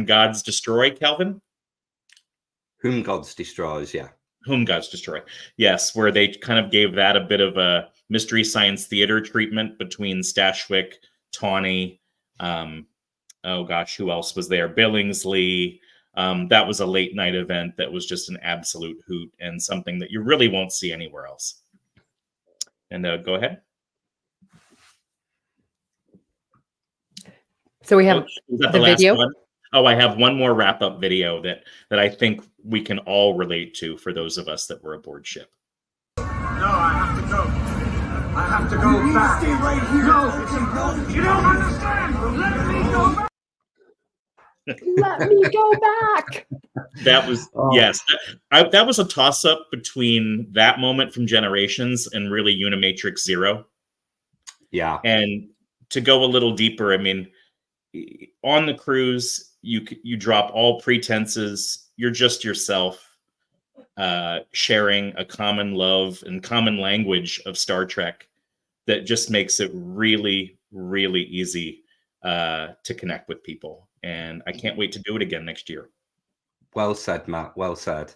Gods Destroy, Kelvin? Whom Gods Destroys, yeah. Whom Gods Destroy. Yes, where they kind of gave that a bit of a Mystery Science Theater treatment between Stashwick, Tawney, who else was there? Billingsley. That was a late night event that was just an absolute hoot and something that you really won't see anywhere else. And go ahead. So we have the video. One? Oh, I have one more wrap-up video that I think we can all relate to for those of us that were aboard ship. No, I have to go. I have to go back. Stay right here. No, you don't understand. Let me go back. Let me go back. That was yes. That was a toss-up between that moment from Generations and really Unimatrix Zero. Yeah. And to go a little deeper, I mean, on the cruise, you drop all pretenses. You're just yourself, sharing a common love and common language of Star Trek that just makes it really, really easy to connect with people. And I can't wait to do it again next year. Well said, Matt. Well said.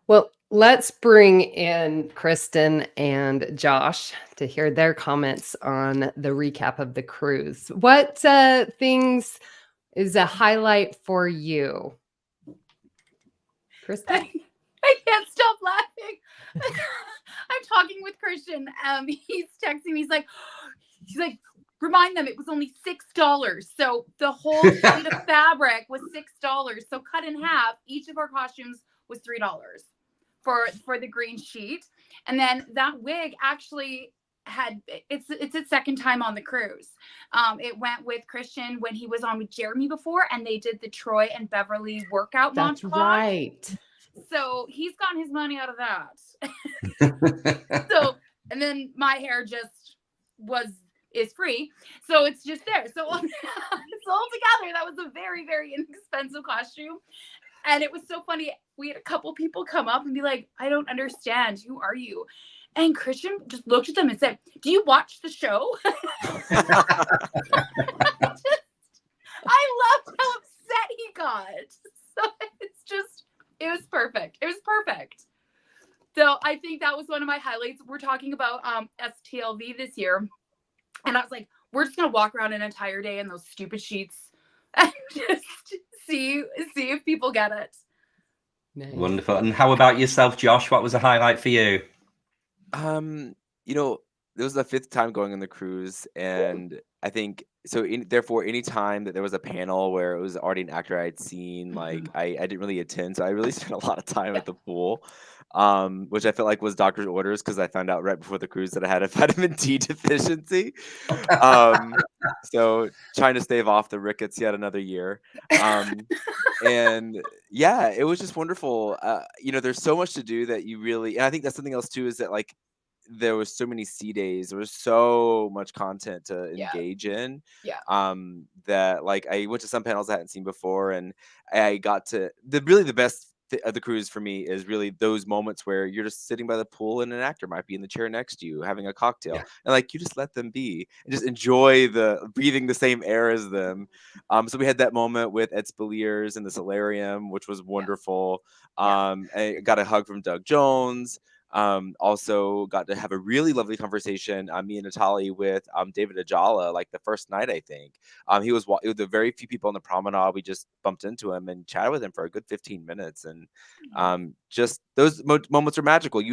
Well, let's bring in Kristin and Josh to hear their comments on the recap of the cruise. What things is a highlight for you? Kristin? I can't stop laughing. I'm talking with Christian. He's texting me. He's like, remind them it was only $6. So the whole sheet of fabric was $6. So cut in half, each of our costumes was $3 for the green sheet. And then that wig actually had it's its second time on the cruise. It went with Christian when he was on with Jeremy before, and they did the Troy and Beverly workout montage. That's right. So he's gotten his money out of that. So, and then my hair just is free. So it's just there. So all together, that was a very, very inexpensive costume. And it was so funny. We had a couple people come up and be like, I don't understand. Who are you? And Christian just looked at them and said, do you watch the show? I loved how upset he got. So it was perfect. It was perfect. So I think that was one of my highlights. We're talking about STLV this year. And I was like, we're just going to walk around an entire day in those stupid sheets and just see if people get it. Nice. Wonderful. And how about yourself, Josh? What was a highlight for you? This was the 5th time going on the cruise, and I think so. Therefore, any time that there was a panel where it was already an actor I'd seen, like I didn't really attend, so I really spent a lot of time at the pool, which I felt like was doctor's orders because I found out right before the cruise that I had a vitamin D deficiency. So trying to stave off the rickets yet another year. And yeah, it was just wonderful. There's so much to do that you really, and I think that's something else too, is that like there was so many sea days, there was so much content to engage in. That like I went to some panels I hadn't seen before, and I got to the best of the cruise for me is really those moments where you're just sitting by the pool and an actor might be in the chair next to you having a cocktail, and like you just let them be and just enjoy breathing the same air as them. So we had that moment with Ed Spaliers in the solarium, which was wonderful. I got a hug from Doug Jones. Also got to have a really lovely conversation, me and Natalie, with David Ajala, like the first night, I think. He was the very few people on the promenade. We just bumped into him and chatted with him for a good 15 minutes. And just those moments are magical.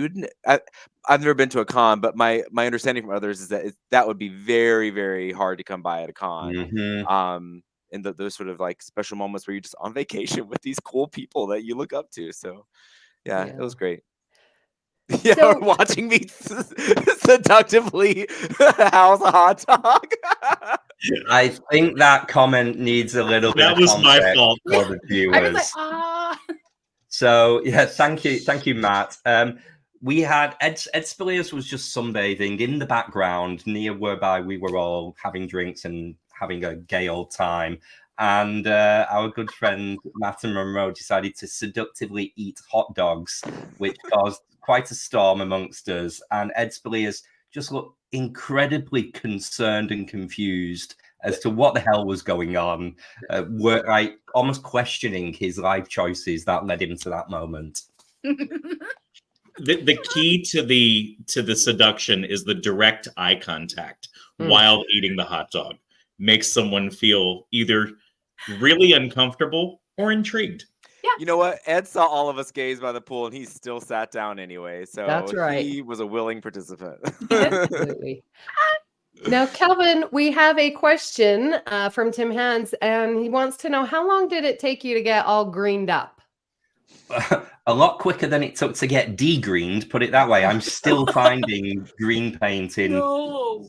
I've never been to a con, but my understanding from others is that that would be very, very hard to come by at a con. Mm-hmm. And those sort of like special moments where you're just on vacation with these cool people that you look up to. So yeah. It was great. Yeah, so, watching me seductively house a hot dog. I think that comment needs a little bit. That was my fault for the viewers. I was like, ah. So yeah, thank you, Matt. We had Ed Spaliers was just sunbathing in the background near whereby we were all having drinks and having a gay old time. And our good friend Matt and Monroe decided to seductively eat hot dogs, which caused quite a storm amongst us. And Ed Spaliers just looked incredibly concerned and confused as to what the hell was going on. Were like almost questioning his life choices that led him to that moment. The key to the seduction is the direct eye contact while eating the hot dog. Makes someone feel either really uncomfortable or intrigued. Yeah. You know what? Ed saw all of us gaze by the pool, and he still sat down anyway. So that's right. He was a willing participant. Absolutely. Now, Kelvin, we have a question from Tim Hans, and he wants to know, how long did it take you to get all greened up? a lot quicker than it took to get degreened, put it that way. I'm still finding green paint in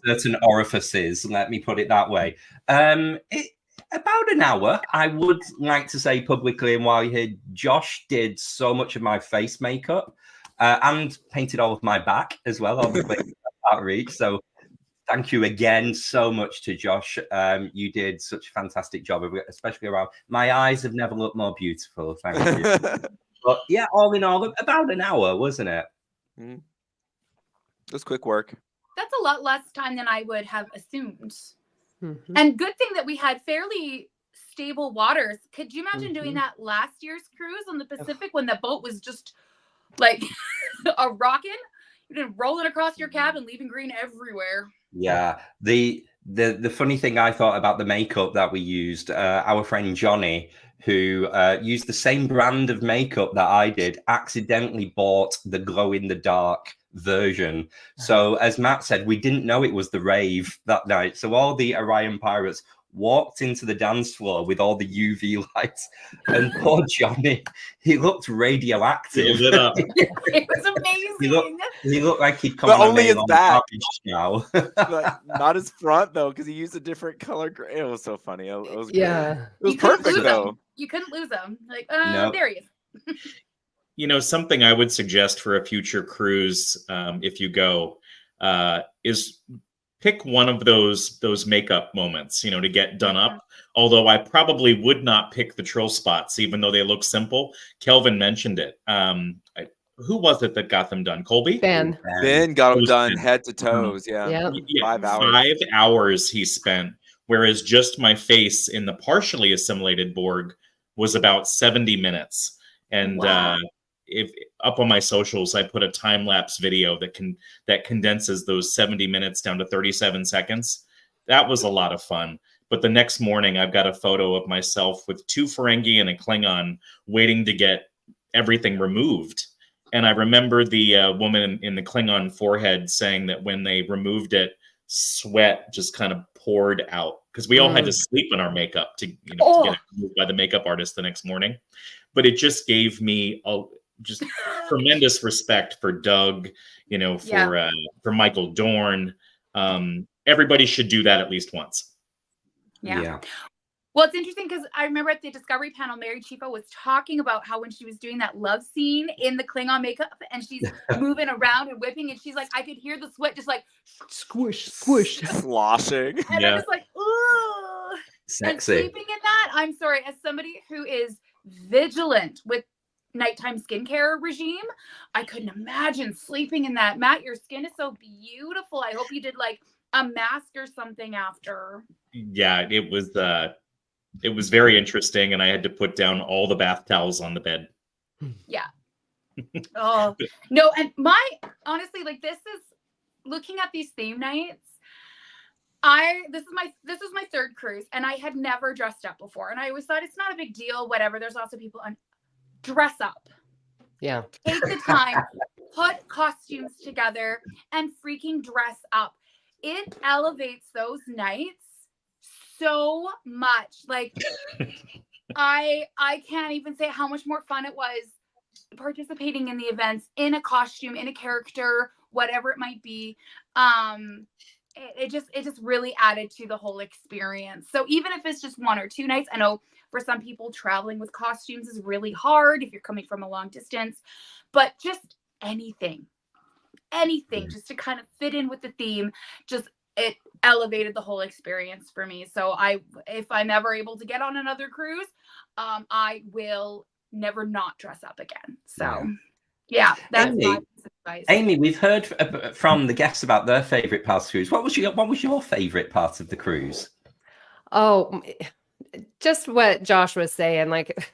certain orifices, let me put it that way. About an hour, I would like to say publicly, and while you're here, Josh did so much of my face makeup and painted all of my back as well, obviously, outreach. So thank you again so much to Josh. You did such a fantastic job of it, especially around my eyes have never looked more beautiful. Thank you. But yeah, all in all, about an hour, wasn't it? It was quick work. That's a lot less time than I would have assumed. And good thing that we had fairly stable waters. Could you imagine doing that last year's cruise on the Pacific when the boat was just like a rockin'? You're just rolling across your cabin, leaving green everywhere. Yeah. The funny thing I thought about the makeup that we used, our friend Johnny, who used the same brand of makeup that I did, accidentally bought the glow-in-the-dark version. So as Matt said, we didn't know it was the rave that night. So all the Orion pirates walked into the dance floor with all the UV lights, and poor Johnny, he looked radioactive. He lit up. It was amazing. He looked like he'd come But on only his back. now. Like, not his front though, because he used a different color gray. It was so funny. It was great. Yeah. It was perfect though. You couldn't lose him. Like, No. there he is. You know, something I would suggest for a future cruise, if you go, is pick one of those makeup moments, you know, to get done up. Although I probably would not pick the troll spots, even though they look simple. Kelvin mentioned it. Who was it that got them done? Colby? Ben. Ben got them done Ben. head to toes. Yeah. 5 hours. 5 hours he spent, whereas just my face in the partially assimilated Borg was about 70 minutes. And if up on my socials, I put a time-lapse video that condenses those 70 minutes down to 37 seconds. That was a lot of fun. But the next morning, I've got a photo of myself with 2 Ferengi and a Klingon waiting to get everything removed. And I remember the woman in the Klingon forehead saying that when they removed it, sweat just kind of poured out because we all had to sleep in our makeup to get it removed by the makeup artist the next morning. But it just gave me just tremendous respect for Doug, you know, for Michael Dorn. Everybody should do that at least once. Yeah. Well, it's interesting because I remember at the Discovery panel, Mary Chiefo was talking about how when she was doing that love scene in the Klingon makeup and she's moving around and whipping, and she's like, I could hear the sweat just like squish, squish, sloshing. And I'm just like, ooh. Sexy. And sleeping in that, I'm sorry, as somebody who is vigilant with nighttime skincare regime, I couldn't imagine sleeping in that. Matt, your skin is so beautiful. I hope you did like a mask or something after. Yeah, it was very interesting, and I had to put down all the bath towels on the bed. Yeah. Oh no, and honestly, like, this is looking at these theme nights. This is my 3rd cruise, and I had never dressed up before, and I always thought it's not a big deal, whatever. There's also people on dress up. Yeah. Take the time, put costumes together, and freaking dress up. It elevates those nights so much. Like, I can't even say how much more fun it was participating in the events in a costume, in a character, whatever it might be. It just really added to the whole experience. So even if it's just 1 or 2 nights, I know for some people traveling with costumes is really hard if you're coming from a long distance, but just anything just to kind of fit in with the theme, it elevated the whole experience for me. So if I'm ever able to get on another cruise, I will never not dress up again. So yeah, that's my advice. Amy, we've heard from the guests about their favorite parts of the cruise. What was your favorite part of the cruise? Oh, just what Josh was saying, like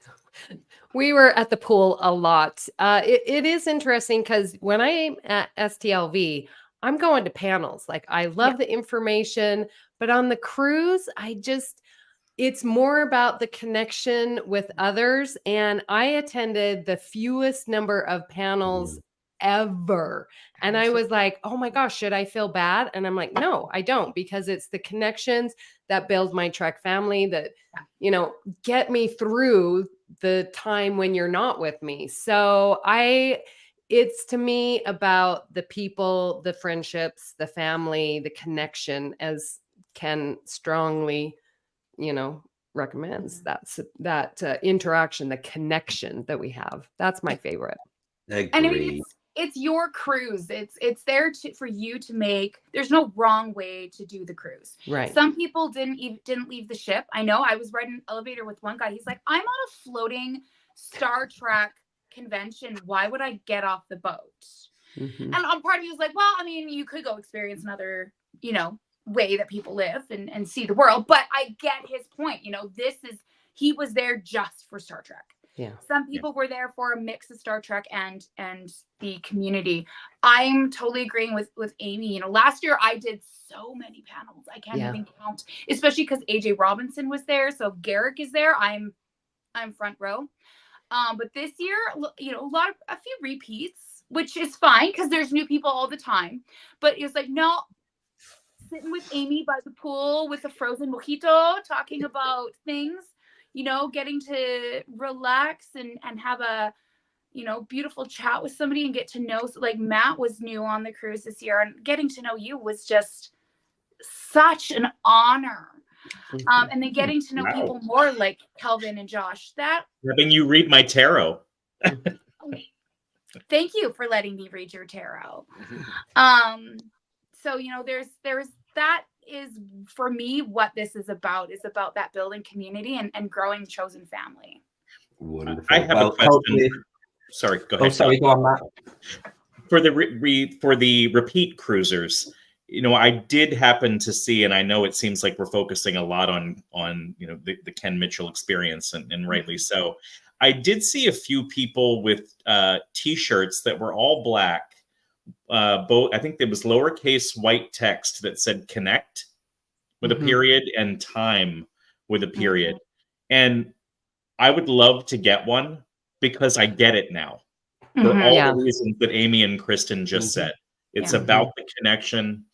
we were at the pool a lot. It is interesting because when I'm at STLV, I'm going to panels. Like, I love the information, but on the cruise, it's more about the connection with others. And I attended the fewest number of panels ever. And I was like, oh my gosh, should I feel bad? And I'm like, no, I don't, because it's the connections that build my Trek family that, you know, get me through the time when you're not with me. So it's to me about the people, the friendships, the family, the connection, as Ken strongly, you know, recommends. That's that interaction, the connection that we have. That's my favorite. Agreed. And I mean, it's your cruise. It's there for you to make. There's no wrong way to do the cruise. Right. Some people didn't leave the ship. I know. I was riding an elevator with one guy. He's like, I'm on a floating Star Trek convention. Why would I get off the boat? Mm-hmm. And part of me was like, well, I mean, you could go experience another, you know, way that people live and see the world. But I get his point. You know, he was there just for Star Trek. Yeah. Some people were there for a mix of Star Trek and the community. I'm totally agreeing with Amy. You know, last year I did so many panels. I can't even count, especially because AJ Robinson was there. So Garrick is there. I'm front row. But this year, you know, a few repeats, which is fine because there's new people all the time. But it was like, no, sitting with Amy by the pool with a frozen mojito, talking about things. You know, getting to relax and have a, you know, beautiful chat with somebody and get to know, like Matt was new on the cruise this year, and getting to know you was just such an honor. And then getting to know people more, like Kelvin and Josh. Having you read my tarot. Thank you for letting me read your tarot. So, you know, there's that is for me what this is about that building community and growing chosen family. Wonderful. I have a question. Sorry, go ahead. Oh, sorry, go on, Matt. For the repeat cruisers, you know, I did happen to see, and I know it seems like we're focusing a lot on you know, the Ken Mitchell experience, and rightly so. I did see a few people with T-shirts that were all black. Both, I think there was lowercase white text that said "connect" with a period and "time" with a period. And I would love to get one because I get it now for all the reasons that Amy and Kristin just said. It's about the connection.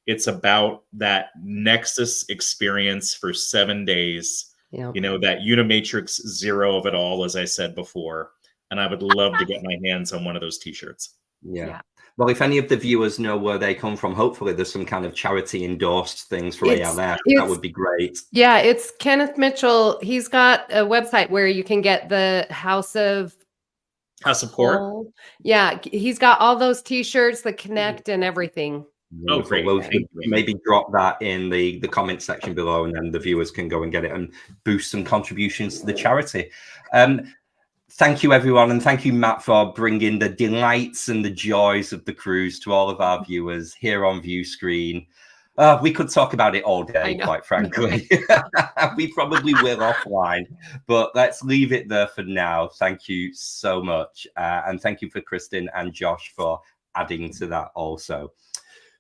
It's about that Nexus experience for 7 days. You know, that Unimatrix Zero of it all, as I said before. And I would love to get my hands on one of those T-shirts. Yeah. Well, if any of the viewers know where they come from, hopefully there's some kind of charity endorsed things for out there. That would be great. Yeah, it's Kenneth Mitchell. He's got a website where you can get the House of Support. Yeah, he's got all those T-shirts, the Connect and everything. Oh, great. Well, maybe drop that in the comment section below, and then the viewers can go and get it and boost some contributions to the charity. Thank you, everyone. And thank you, Matt, for bringing the delights and the joys of the cruise to all of our viewers here on Viewscreen. We could talk about it all day, quite frankly. We probably will offline, but let's leave it there for now. Thank you so much. And thank you for Kristin and Josh for adding to that also.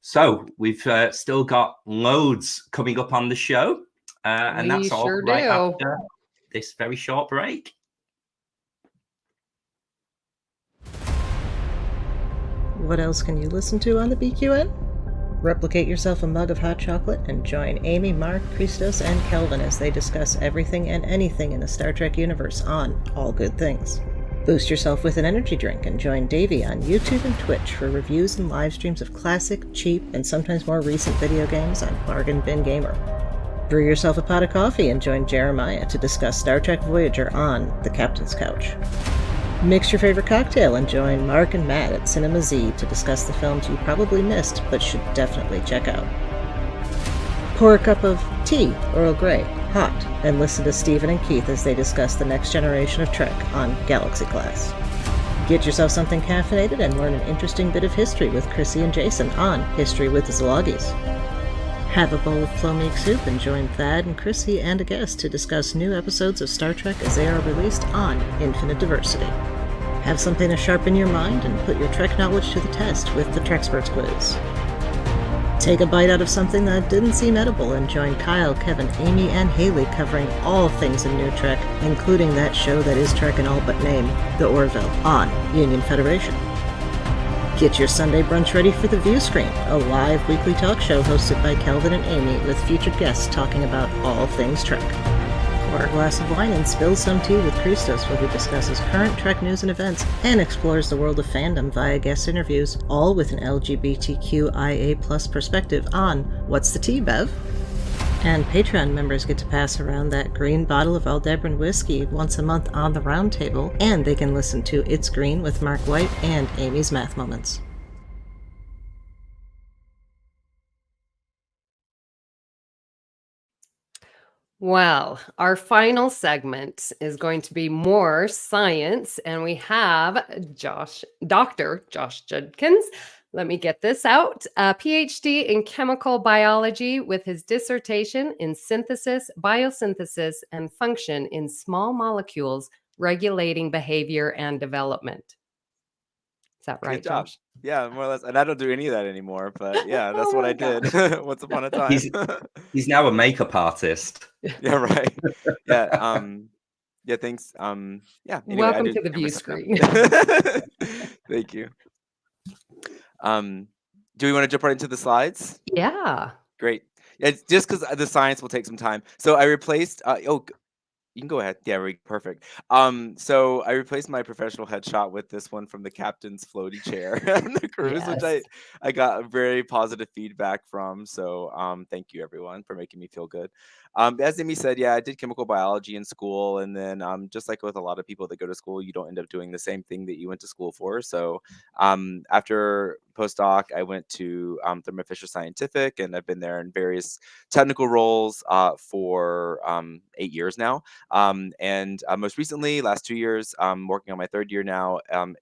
So we've still got loads coming up on the show. And that's all right after this very short break. What else can you listen to on the BQN? Replicate yourself a mug of hot chocolate and join Amy, Mark, Christos, and Kelvin as they discuss everything and anything in the Star Trek universe on All Good Things. Boost yourself with an energy drink and join Davey on YouTube and Twitch for reviews and live streams of classic, cheap, and sometimes more recent video games on Bargain Bin Gamer. Brew yourself a pot of coffee and join Jeremiah to discuss Star Trek Voyager on The Captain's Couch. Mix your favorite cocktail and join Mark and Matt at Cinema Z to discuss the films you probably missed but should definitely check out. Pour a cup of tea, Earl Grey, hot, and listen to Stephen and Keith as they discuss the next generation of Trek on Galaxy Class. Get yourself something caffeinated and learn an interesting bit of history with Chrissy and Jason on History with the Zalogis. Have a bowl of Plomeek soup and join Thad and Chrissy and a guest to discuss new episodes of Star Trek as they are released on Infinite Diversity. Have something to sharpen your mind and put your Trek knowledge to the test with the Treksperts quiz. Take a bite out of something that didn't seem edible and join Kyle, Kevin, Amy, and Haley covering all things in New Trek, including that show that is Trek in all but name, The Orville, on Union Federation. Get your Sunday brunch ready for the Viewscreen, a live weekly talk show hosted by Kelvin and Amy with featured guests talking about all things Trek. Pour a glass of wine and spill some tea with Christos, where he discusses current Trek news and events and explores the world of fandom via guest interviews, all with an LGBTQIA+ perspective on What's the Tea, Bev? And Patreon members get to pass around that green bottle of Aldebaran whiskey once a month on the round table, and they can listen to It's Green with Mark White and Amy's Math Moments. Well, our final segment is going to be more science, and we have Dr. Josh Judkins. Let me get this out. A PhD in chemical biology with his dissertation in synthesis, biosynthesis, and function in small molecules regulating behavior and development. Is that right, Good job. Josh? Yeah, more or less. And I don't do any of that anymore, but yeah, that's Oh what my I did once upon a time. He's now a makeup artist. Yeah, right. Yeah. Yeah, thanks. Yeah. Anyway, I Welcome do to the camera stuff now. Viewscreen. Thank you. Do we want to jump right into the slides? Yeah. Great. Yeah, it's just because the science will take some time. So I replaced. You can go ahead. Yeah, perfect. So I replaced my professional headshot with this one from the captain's floaty chair on the cruise, Yes. which I got very positive feedback from. So thank you everyone for making me feel good. As Amy said, yeah, I did chemical biology in school, and then just like with a lot of people that go to school, you don't end up doing the same thing that you went to school for. So after postdoc, I went to Thermo Fisher Scientific, and I've been there in various technical roles for 8 years now. And most recently, last 2 years, I'm working on my third year now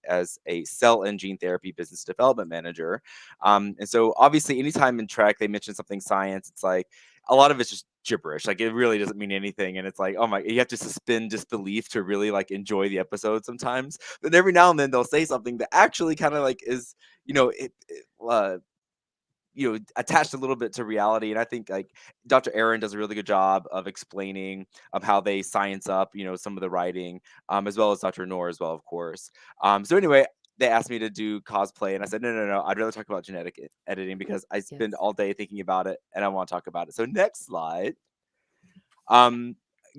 as a cell and gene therapy business development manager. And so obviously anytime in Trek they mention something science, it's like a lot of it's just gibberish. Like it really doesn't mean anything. And it's like, oh my, you have to suspend disbelief to really like enjoy the episode sometimes. But every now and then they'll say something that actually kind of like is, attached a little bit to reality. And I think like Dr. Aaron does a really good job of explaining how they science up, some of the writing, as well as Dr. Noor as well, of course. So anyway, they asked me to do cosplay, and I said, no. I'd rather talk about genetic editing because I spend all day thinking about it and I want to talk about it. So next slide.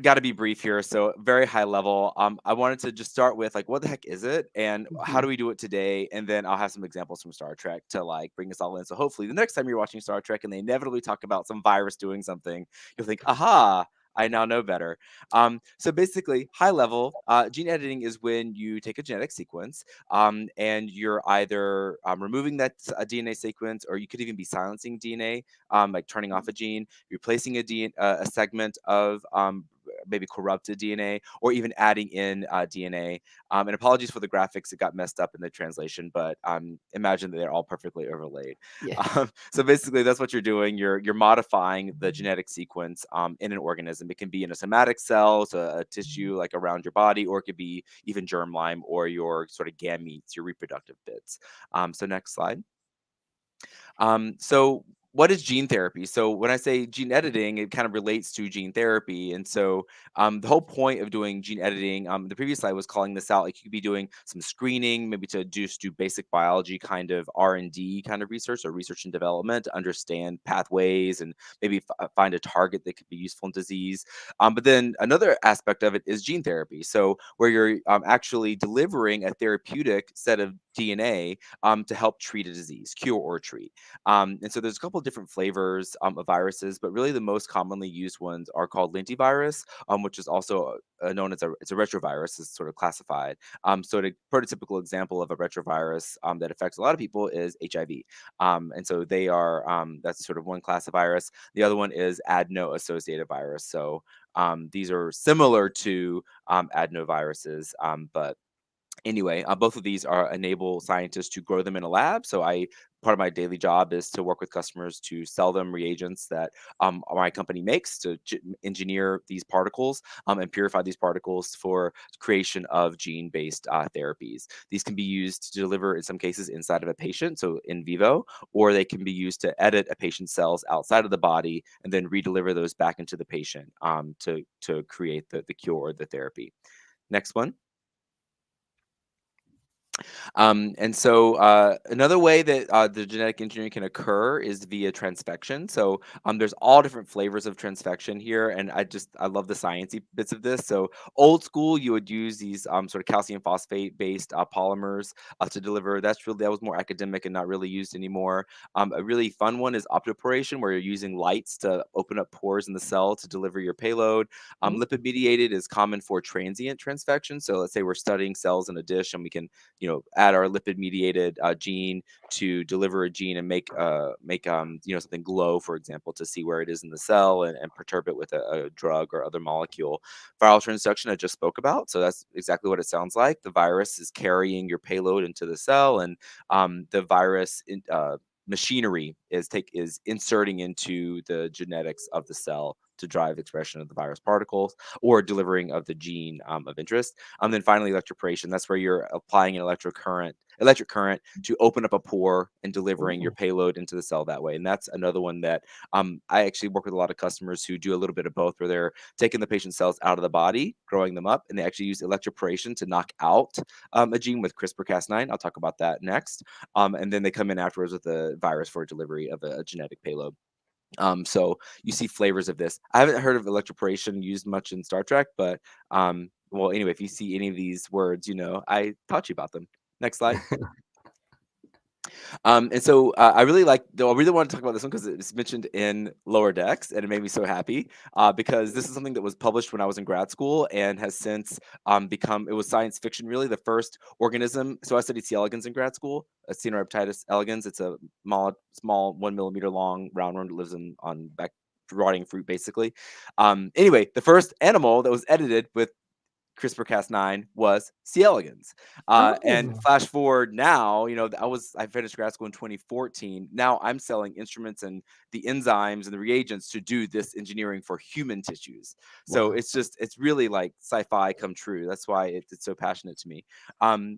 Got to be brief here. So very high level. I wanted to just start with like, what the heck is it? And how do we do it today? And then I'll have some examples from Star Trek to like bring us all in. So hopefully the next time you're watching Star Trek and they inevitably talk about some virus doing something, you'll think, aha, I now know better. So basically, high level, gene editing is when you take a genetic sequence and you're either removing that DNA sequence, or you could even be silencing DNA, like turning off a gene, replacing a segment of maybe corrupted DNA, or even adding in DNA. And apologies for the graphics, it got messed up in the translation, but imagine that they're all perfectly overlaid. Yeah. So basically, that's what you're doing. You're modifying the genetic sequence in an organism. It can be in a somatic cell, so a tissue like around your body, or it could be even germline or your sort of gametes, your reproductive bits. So next slide. So what is gene therapy? So when I say gene editing, it kind of relates to gene therapy. And so the whole point of doing gene editing, the previous slide was calling this out, like you could be doing some screening, maybe to just do basic biology kind of R&D kind of research, or research and development to understand pathways and maybe find a target that could be useful in disease. But then another aspect of it is gene therapy. So where you're actually delivering a therapeutic set of DNA to help treat a disease, cure or treat. And so there's a couple of different flavors of viruses, but really the most commonly used ones are called lentivirus, which is also known as it's a retrovirus, is sort of classified. So the prototypical example of a retrovirus that affects a lot of people is HIV. And so they are, that's sort of one class of virus. The other one is adeno-associated virus. So these are similar to adenoviruses, but anyway, both of these enable scientists to grow them in a lab. So part of my daily job is to work with customers to sell them reagents that my company makes to engineer these particles and purify these particles for creation of gene-based therapies. These can be used to deliver, in some cases, inside of a patient, so in vivo, or they can be used to edit a patient's cells outside of the body and then redeliver those back into the patient to create the cure or the therapy. Next one. And so another way that the genetic engineering can occur is via transfection. So there's all different flavors of transfection here, and I love the sciencey bits of this. So old school, you would use these sort of calcium phosphate based polymers to deliver. That was more academic and not really used anymore. A really fun one is optoporation, where you're using lights to open up pores in the cell to deliver your payload. Lipid mediated is common for transient transfection. So let's say we're studying cells in a dish, and we can add our lipid mediated gene to deliver a gene and make something glow, for example, to see where it is in the cell and perturb it with a drug or other molecule. Viral transduction I just spoke about, so that's exactly what it sounds like. The virus is carrying your payload into the cell, and the virus machinery is inserting into the genetics of the cell to drive expression of the virus particles or delivering of the gene of interest. Then finally, electroporation. That's where you're applying an electric current to open up a pore and delivering your payload into the cell that way. And that's another one that I actually work with a lot of customers who do a little bit of both, where they're taking the patient's cells out of the body, growing them up, and they actually use electroporation to knock out a gene with CRISPR-Cas9. I'll talk about that next. And then they come in afterwards with a virus for delivery of a genetic payload. So you see flavors of this. I haven't heard of electroporation used much in Star Trek, but well, anyway, if you see any of these words, I taught you about them. Next slide. And so I really want to talk about this one because it's mentioned in Lower Decks, and it made me so happy because this is something that was published when I was in grad school and has since it was science fiction, really, the first organism. So I studied C. elegans in grad school, Caenorhabditis elegans. It's a small 1 millimeter long round worm that lives on back rotting fruit, basically. Anyway, the first animal that was edited with CRISPR-Cas9 was C. elegans. And flash forward now, I finished grad school in 2014. Now I'm selling instruments and the enzymes and the reagents to do this engineering for human tissues. So it's really like sci-fi come true. That's why it's so passionate to me.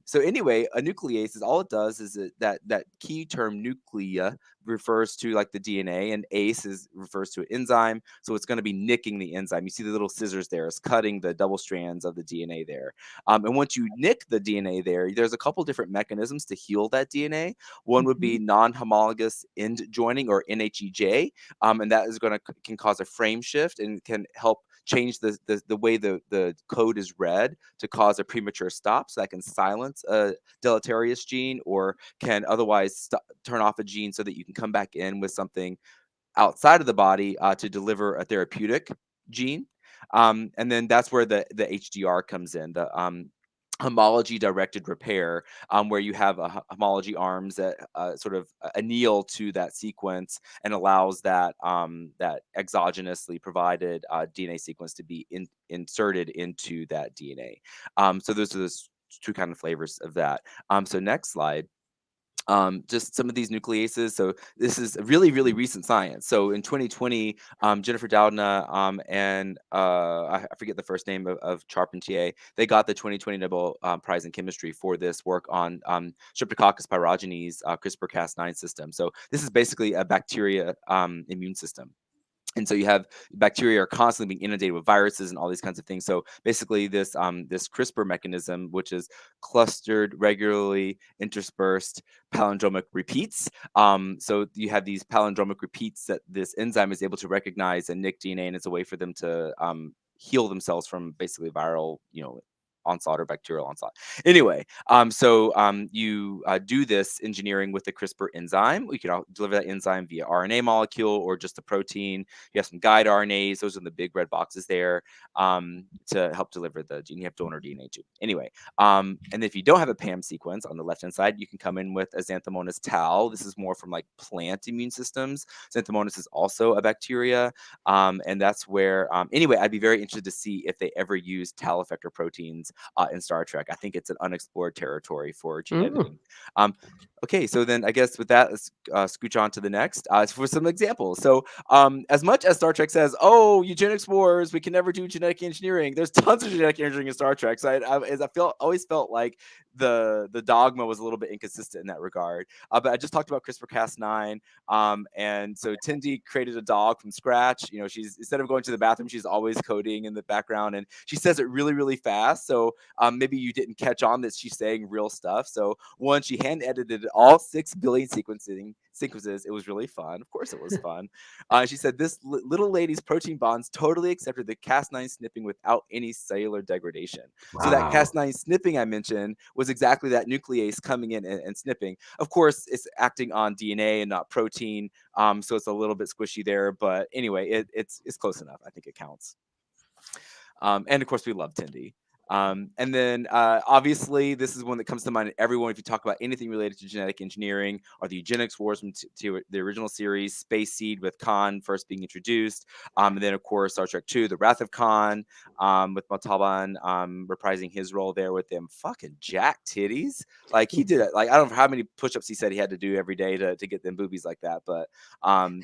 So anyway, a nuclease is all it does is that key term nuclea refers to like the DNA, and ACE refers to an enzyme. So it's going to be nicking the enzyme. You see the little scissors there. It's cutting the double strands of the DNA there. And once you nick the DNA there's a couple different mechanisms to heal that DNA. One would be non-homologous end joining, or NHEJ, and that can cause a frame shift and can help change the way the code is read to cause a premature stop. So that can silence a deleterious gene, or can otherwise turn off a gene so that you can come back in with something outside of the body to deliver a therapeutic gene. And then that's where the HDR comes in, the homology directed repair, where you have homology arms that sort of anneal to that sequence and allows that exogenously provided DNA sequence to be inserted into that DNA. So those are the two kind of flavors of that. So next slide. Just some of these nucleases. So this is really, really recent science. So in 2020, Jennifer Doudna and I forget the first name of Charpentier, they got the 2020 Nobel Prize in Chemistry for this work on Streptococcus pyogenes CRISPR-Cas9 system. So this is basically a bacteria immune system. And so you have bacteria are constantly being inundated with viruses and all these kinds of things. So basically this CRISPR mechanism, which is clustered, regularly interspersed palindromic repeats. So you have these palindromic repeats that this enzyme is able to recognize and nick DNA, and it's a way for them to heal themselves from basically viral, onslaught or bacterial onslaught. Anyway, you do this engineering with the CRISPR enzyme. We can deliver that enzyme via RNA molecule or just a protein. You have some guide RNAs. Those are the big red boxes there to help deliver the gene. You have donor DNA too. Anyway, and if you don't have a PAM sequence on the left-hand side, you can come in with a Xanthomonas tal. This is more from like plant immune systems. Xanthomonas is also a bacteria. And that's where, anyway, I'd be very interested to see if they ever use tal effector proteins in Star Trek. I think it's an unexplored territory for gene editing. Okay, so then I guess with that, let's scooch on to the next for some examples. So as much as Star Trek says, oh, eugenics wars, we can never do genetic engineering, there's tons of genetic engineering in Star Trek. So I always felt like the dogma was a little bit inconsistent in that regard. But I just talked about CRISPR-Cas9, and so Tindy created a dog from scratch. You know, she's instead of going to the bathroom, she's always coding in the background, and she says it really, really fast. So maybe you didn't catch on that she's saying real stuff. So one, she hand edited all 6 billion sequences. It was really fun. Of course, it was fun. She said this little lady's protein bonds totally accepted the Cas9 snipping without any cellular degradation. Wow. So that Cas9 snipping I mentioned was exactly that nuclease coming in and snipping. Of course, it's acting on DNA and not protein, so it's a little bit squishy there. But anyway, it's close enough. I think it counts. And of course, we love Tindy. And then obviously, this is one that comes to mind in everyone if you talk about anything related to genetic engineering, or the eugenics wars from the original series, Space Seed with Khan first being introduced. And then, of course, Star Trek II, The Wrath of Khan, with Montalban reprising his role there with them fucking jack titties. Like, he did it. Like, I don't know how many push-ups he said he had to do every day to get them boobies like that. But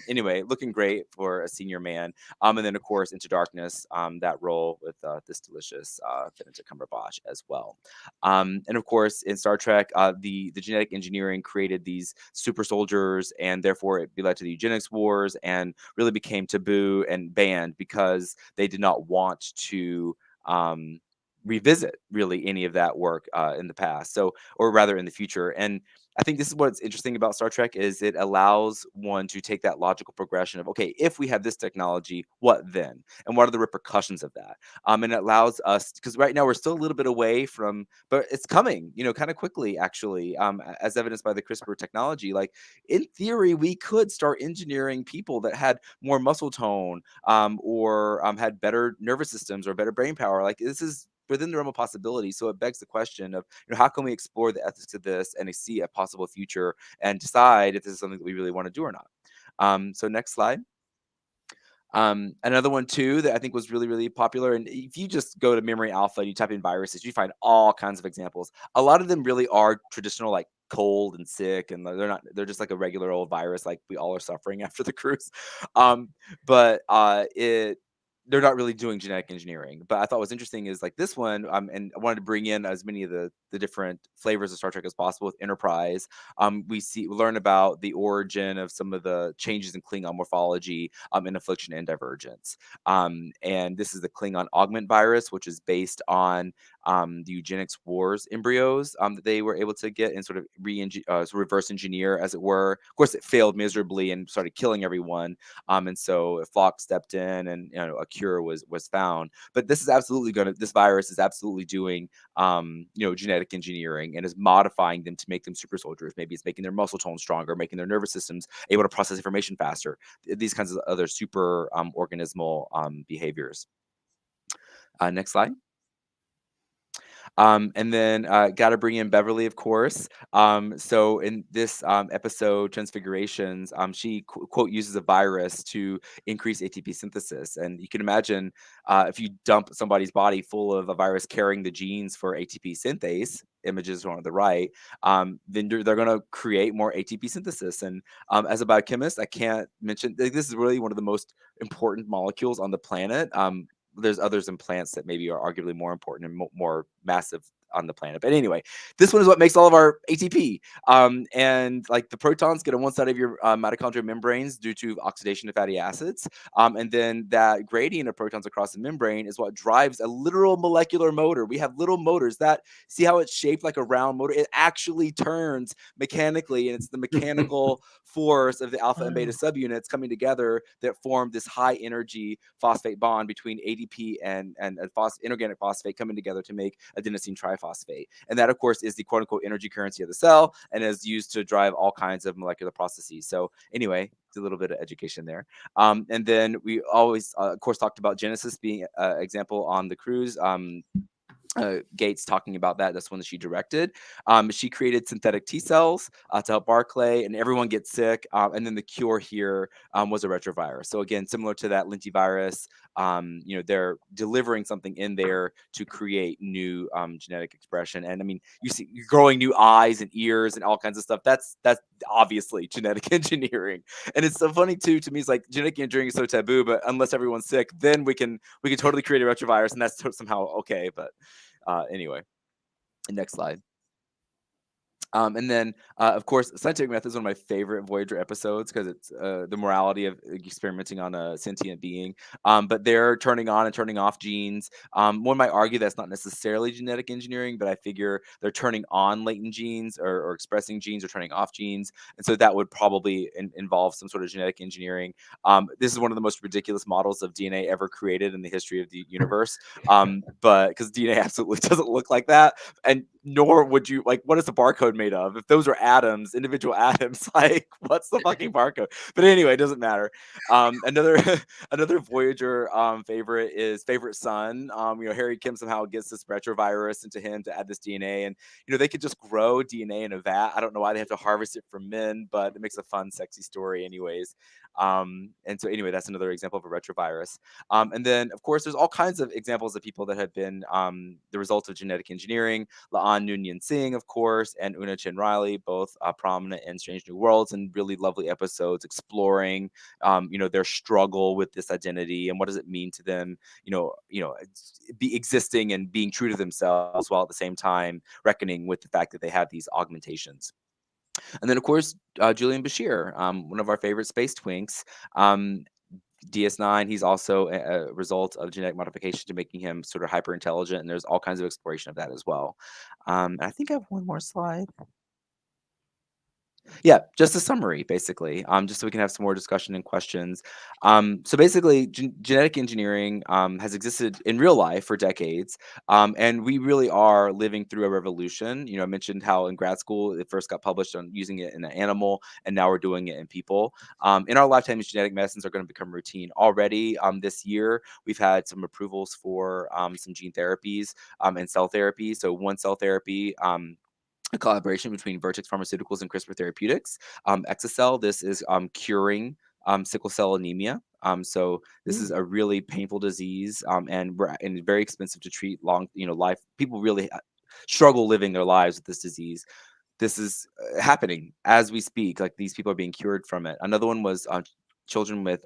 anyway, looking great for a senior man. And then, of course, Into Darkness, that role with this delicious Benedict Cumberbatch as well. And of course, in Star Trek, the genetic engineering created these super soldiers, and therefore it led to the eugenics wars and really became taboo and banned because they did not want to revisit really any of that work in the past. So, or rather in the future. And I think this is what's interesting about Star Trek is it allows one to take that logical progression of, okay, if we have this technology, what then? And what are the repercussions of that? And it allows us, because right now we're still a little bit away from, but it's coming, you know, kind of quickly, actually, as evidenced by the CRISPR technology. Like, in theory, we could start engineering people that had more muscle tone, or had better nervous systems or better brain power. Like, this is within the realm of possibility. So it begs the question of, you know, how can we explore the ethics of this and see a possible future and decide if this is something that we really want to do or not. So next slide. Another one too that I think was really, really popular. And if you just go to Memory Alpha and you type in viruses, you find all kinds of examples. A lot of them really are traditional, like cold and sick, and they're just like a regular old virus, like we all are suffering after the cruise. But they're not really doing genetic engineering. But I thought was interesting is like this one, and I wanted to bring in as many of the different flavors of Star Trek as possible with Enterprise. We learn about the origin of some of the changes in Klingon morphology in Affliction and Divergence. And this is the Klingon augment virus, which is based on the eugenics wars embryos that they were able to get and sort of reverse engineer, as it were. Of course, it failed miserably and started killing everyone. And so Flock stepped in, and a cure was found. But this is absolutely this virus is absolutely doing genetic engineering and is modifying them to make them super soldiers. Maybe it's making their muscle tone stronger, making their nervous systems able to process information faster. These kinds of other super organismal behaviors. Next slide. And then got to bring in Beverly, of course. So in this episode, Transfigurations, she quote uses a virus to increase ATP synthesis. And you can imagine if you dump somebody's body full of a virus carrying the genes for ATP synthase, images on the right, then they're going to create more ATP synthesis. And as a biochemist, I can't mention, this is really one of the most important molecules on the planet. There's others in plants that maybe are arguably more important and more massive on the planet. But anyway, this one is what makes all of our ATP. And like the protons get on one side of your mitochondrial membranes due to oxidation of fatty acids. And then that gradient of protons across the membrane is what drives a literal molecular motor. We have little motors that, see how it's shaped like a round motor? It actually turns mechanically, and it's the mechanical force of the alpha and beta subunits coming together that form this high energy phosphate bond between ADP and inorganic phosphate coming together to make adenosine triphosphate. And that, of course, is the quote unquote energy currency of the cell and is used to drive all kinds of molecular processes. So anyway, it's a little bit of education there. And then we always, of course, talked about Genesis being an example on the cruise. Gates talking about that. That's one that she directed. She created synthetic T cells to help Barclay, and everyone gets sick. And then the cure here was a retrovirus. So again, similar to that lentivirus, they're delivering something in there to create new genetic expression. And I mean, you see, you're growing new eyes and ears and all kinds of stuff. That's obviously genetic engineering. And it's so funny too. To me, it's like genetic engineering is so taboo, but unless everyone's sick, then we can totally create a retrovirus, and that's somehow okay. But anyway, next slide. And then, of course, Scientific Method is one of my favorite Voyager episodes because it's the morality of experimenting on a sentient being. But they're turning on and turning off genes. One might argue that's not necessarily genetic engineering, but I figure they're turning on latent genes or expressing genes or turning off genes. And so that would probably involve some sort of genetic engineering. This is one of the most ridiculous models of DNA ever created in the history of the universe. But because DNA absolutely doesn't look like that. And nor would you, like, what is the barcode made of? If those are atoms, individual atoms, like, what's the fucking barcode? But anyway, it doesn't matter. Another another Voyager favorite is Favorite Son. Harry Kim somehow gets this retrovirus into him to add this DNA, and they could just grow DNA in a vat. I don't know why they have to harvest it from men, but it makes a fun, sexy story, anyways. And so anyway, that's another example of a retrovirus. And then, of course, there's all kinds of examples of people that have been the result of genetic engineering. Laan Noonien Singh, of course, and Una Chin Riley, both prominent in Strange New Worlds, and really lovely episodes exploring, their struggle with this identity and what does it mean to them, be existing and being true to themselves while at the same time reckoning with the fact that they have these augmentations. And then, of course, Julian Bashir, one of our favorite space twinks. DS9, he's also a result of genetic modification to making him sort of hyper intelligent, and there's all kinds of exploration of that as well. I think I have one more slide. Yeah, just a summary, basically, just so we can have some more discussion and questions. So basically, genetic engineering has existed in real life for decades, and we really are living through a revolution. I mentioned how in grad school it first got published on using it in an animal, and now we're doing it in people. In our lifetimes, genetic medicines are going to become routine. Already this year, we've had some approvals for some gene therapies and cell therapy. So one cell therapy, a collaboration between Vertex Pharmaceuticals and CRISPR Therapeutics. Exocell, this is curing sickle cell anemia. So this is a really painful disease, and very expensive to treat. Life people really struggle living their lives with this disease. This is happening as we speak. Like, these people are being cured from it. Another one was children with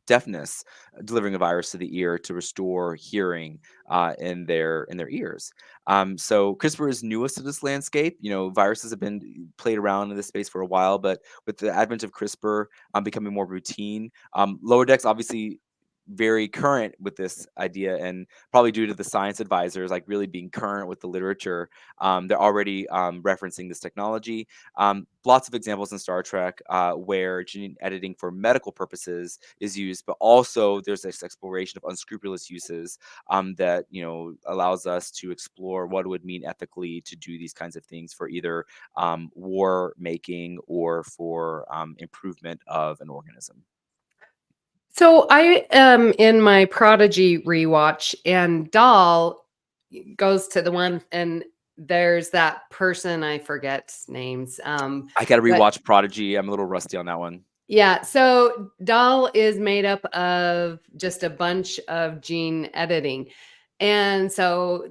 deafness, delivering a virus to the ear to restore hearing in their ears. So CRISPR is newest to this landscape. Viruses have been played around in this space for a while, but with the advent of CRISPR becoming more routine, Lower Decks obviously very current with this idea, and probably due to the science advisors like really being current with the literature, they're already referencing this technology. Lots of examples in Star Trek where gene editing for medical purposes is used, but also there's this exploration of unscrupulous uses that allows us to explore what it would mean ethically to do these kinds of things for either war making or for improvement of an organism. So I am in my Prodigy rewatch, and Dahl goes to the one, and there's that person, I forget names. I got to rewatch Prodigy. I'm a little rusty on that one. Yeah, so Dahl is made up of just a bunch of gene editing. And so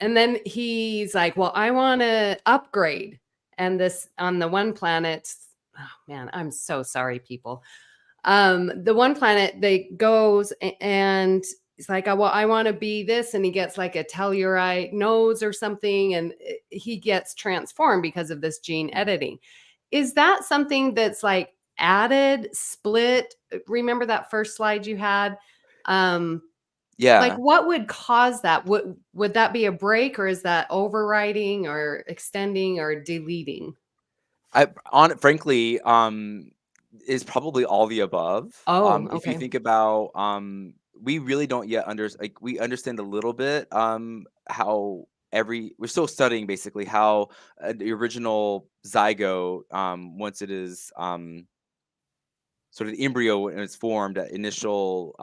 and then he's like, well, I want to upgrade. And this on the one planet, oh man, I'm so sorry, people. The one planet they goes and he's like, well, I want to be this, and he gets like a Telluride nose or something, and he gets transformed because of this gene editing. Is that something that's like added, split? Remember that first slide you had? Yeah. Like, what would cause that? Would that be a break, or is that overwriting or extending or deleting? Frankly, is probably all the above. Oh, If you okay. think about, we really don't yet we understand a little bit how we're still studying basically how the original zygote, once it is sort of the embryo when it's formed, that initial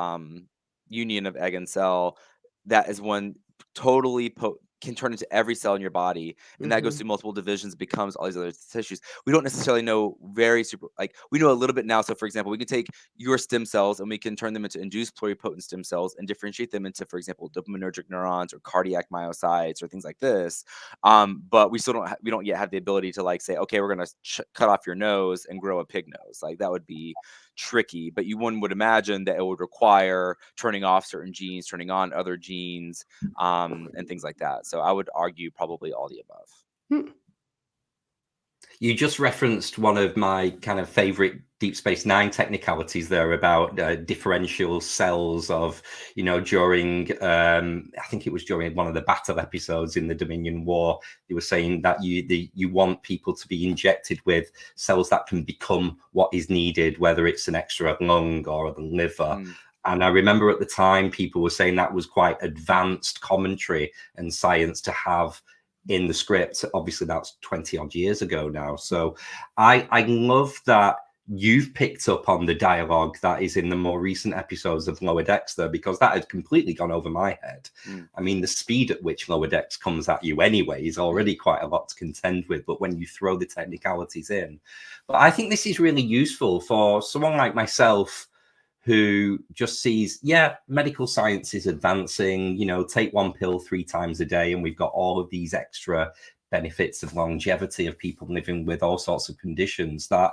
union of egg and cell, that is one totally can turn into every cell in your body, and that goes through multiple divisions, becomes all these other tissues. We don't necessarily know we know a little bit now. So for example, we can take your stem cells and we can turn them into induced pluripotent stem cells and differentiate them into, for example, dopaminergic neurons or cardiac myocytes or things like this. But we don't yet have the ability to say, okay, we're going to cut off your nose and grow a pig nose. Like, that would be tricky, but one would imagine that it would require turning off certain genes, turning on other genes, and things like that. So I would argue probably all the above. You just referenced one of my kind of favorite Deep Space Nine technicalities there about differential cells of, during, I think it was during one of the battle episodes in the Dominion War, they were saying that you want people to be injected with cells that can become what is needed, whether it's an extra lung or the liver. And I remember at the time, people were saying that was quite advanced commentary and science to have in the script. Obviously, that's 20 odd years ago now. So I love that you've picked up on the dialogue that is in the more recent episodes of Lower Decks there, because that had completely gone over my head. I mean, the speed at which Lower Decks comes at you anyway is already quite a lot to contend with, but when you throw the technicalities in. But I think this is really useful for someone like myself who just sees, medical science is advancing, take one pill 3 times a day, and we've got all of these extra benefits of longevity of people living with all sorts of conditions, that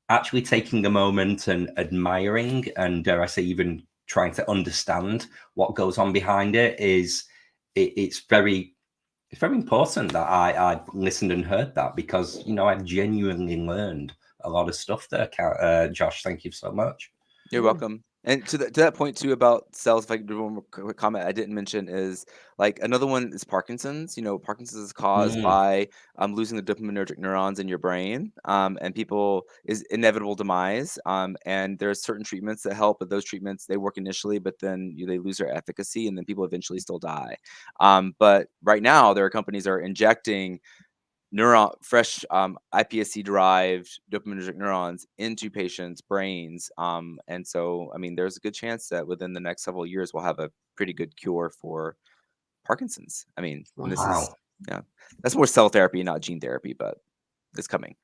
actually taking a moment and admiring, and dare I say, even trying to understand what goes on behind it it's very important that I listened and heard that, because, I've genuinely learned a lot of stuff there. Josh, thank you so much. You're welcome. And to that point too about cells, if I could do one more quick comment I didn't mention is, like, another one is Parkinson's. Parkinson's is caused by losing the dopaminergic neurons in your brain, and people is inevitable demise. And there are certain treatments that help, but those treatments, they work initially, but then they lose their efficacy, and then people eventually still die. But right now, there are companies that are injecting fresh iPSC derived dopaminergic neurons into patients' brains. And so, I mean, there's a good chance that within the next several years, we'll have a pretty good cure for Parkinson's. I mean, and this is, that's more cell therapy, not gene therapy, but it's coming.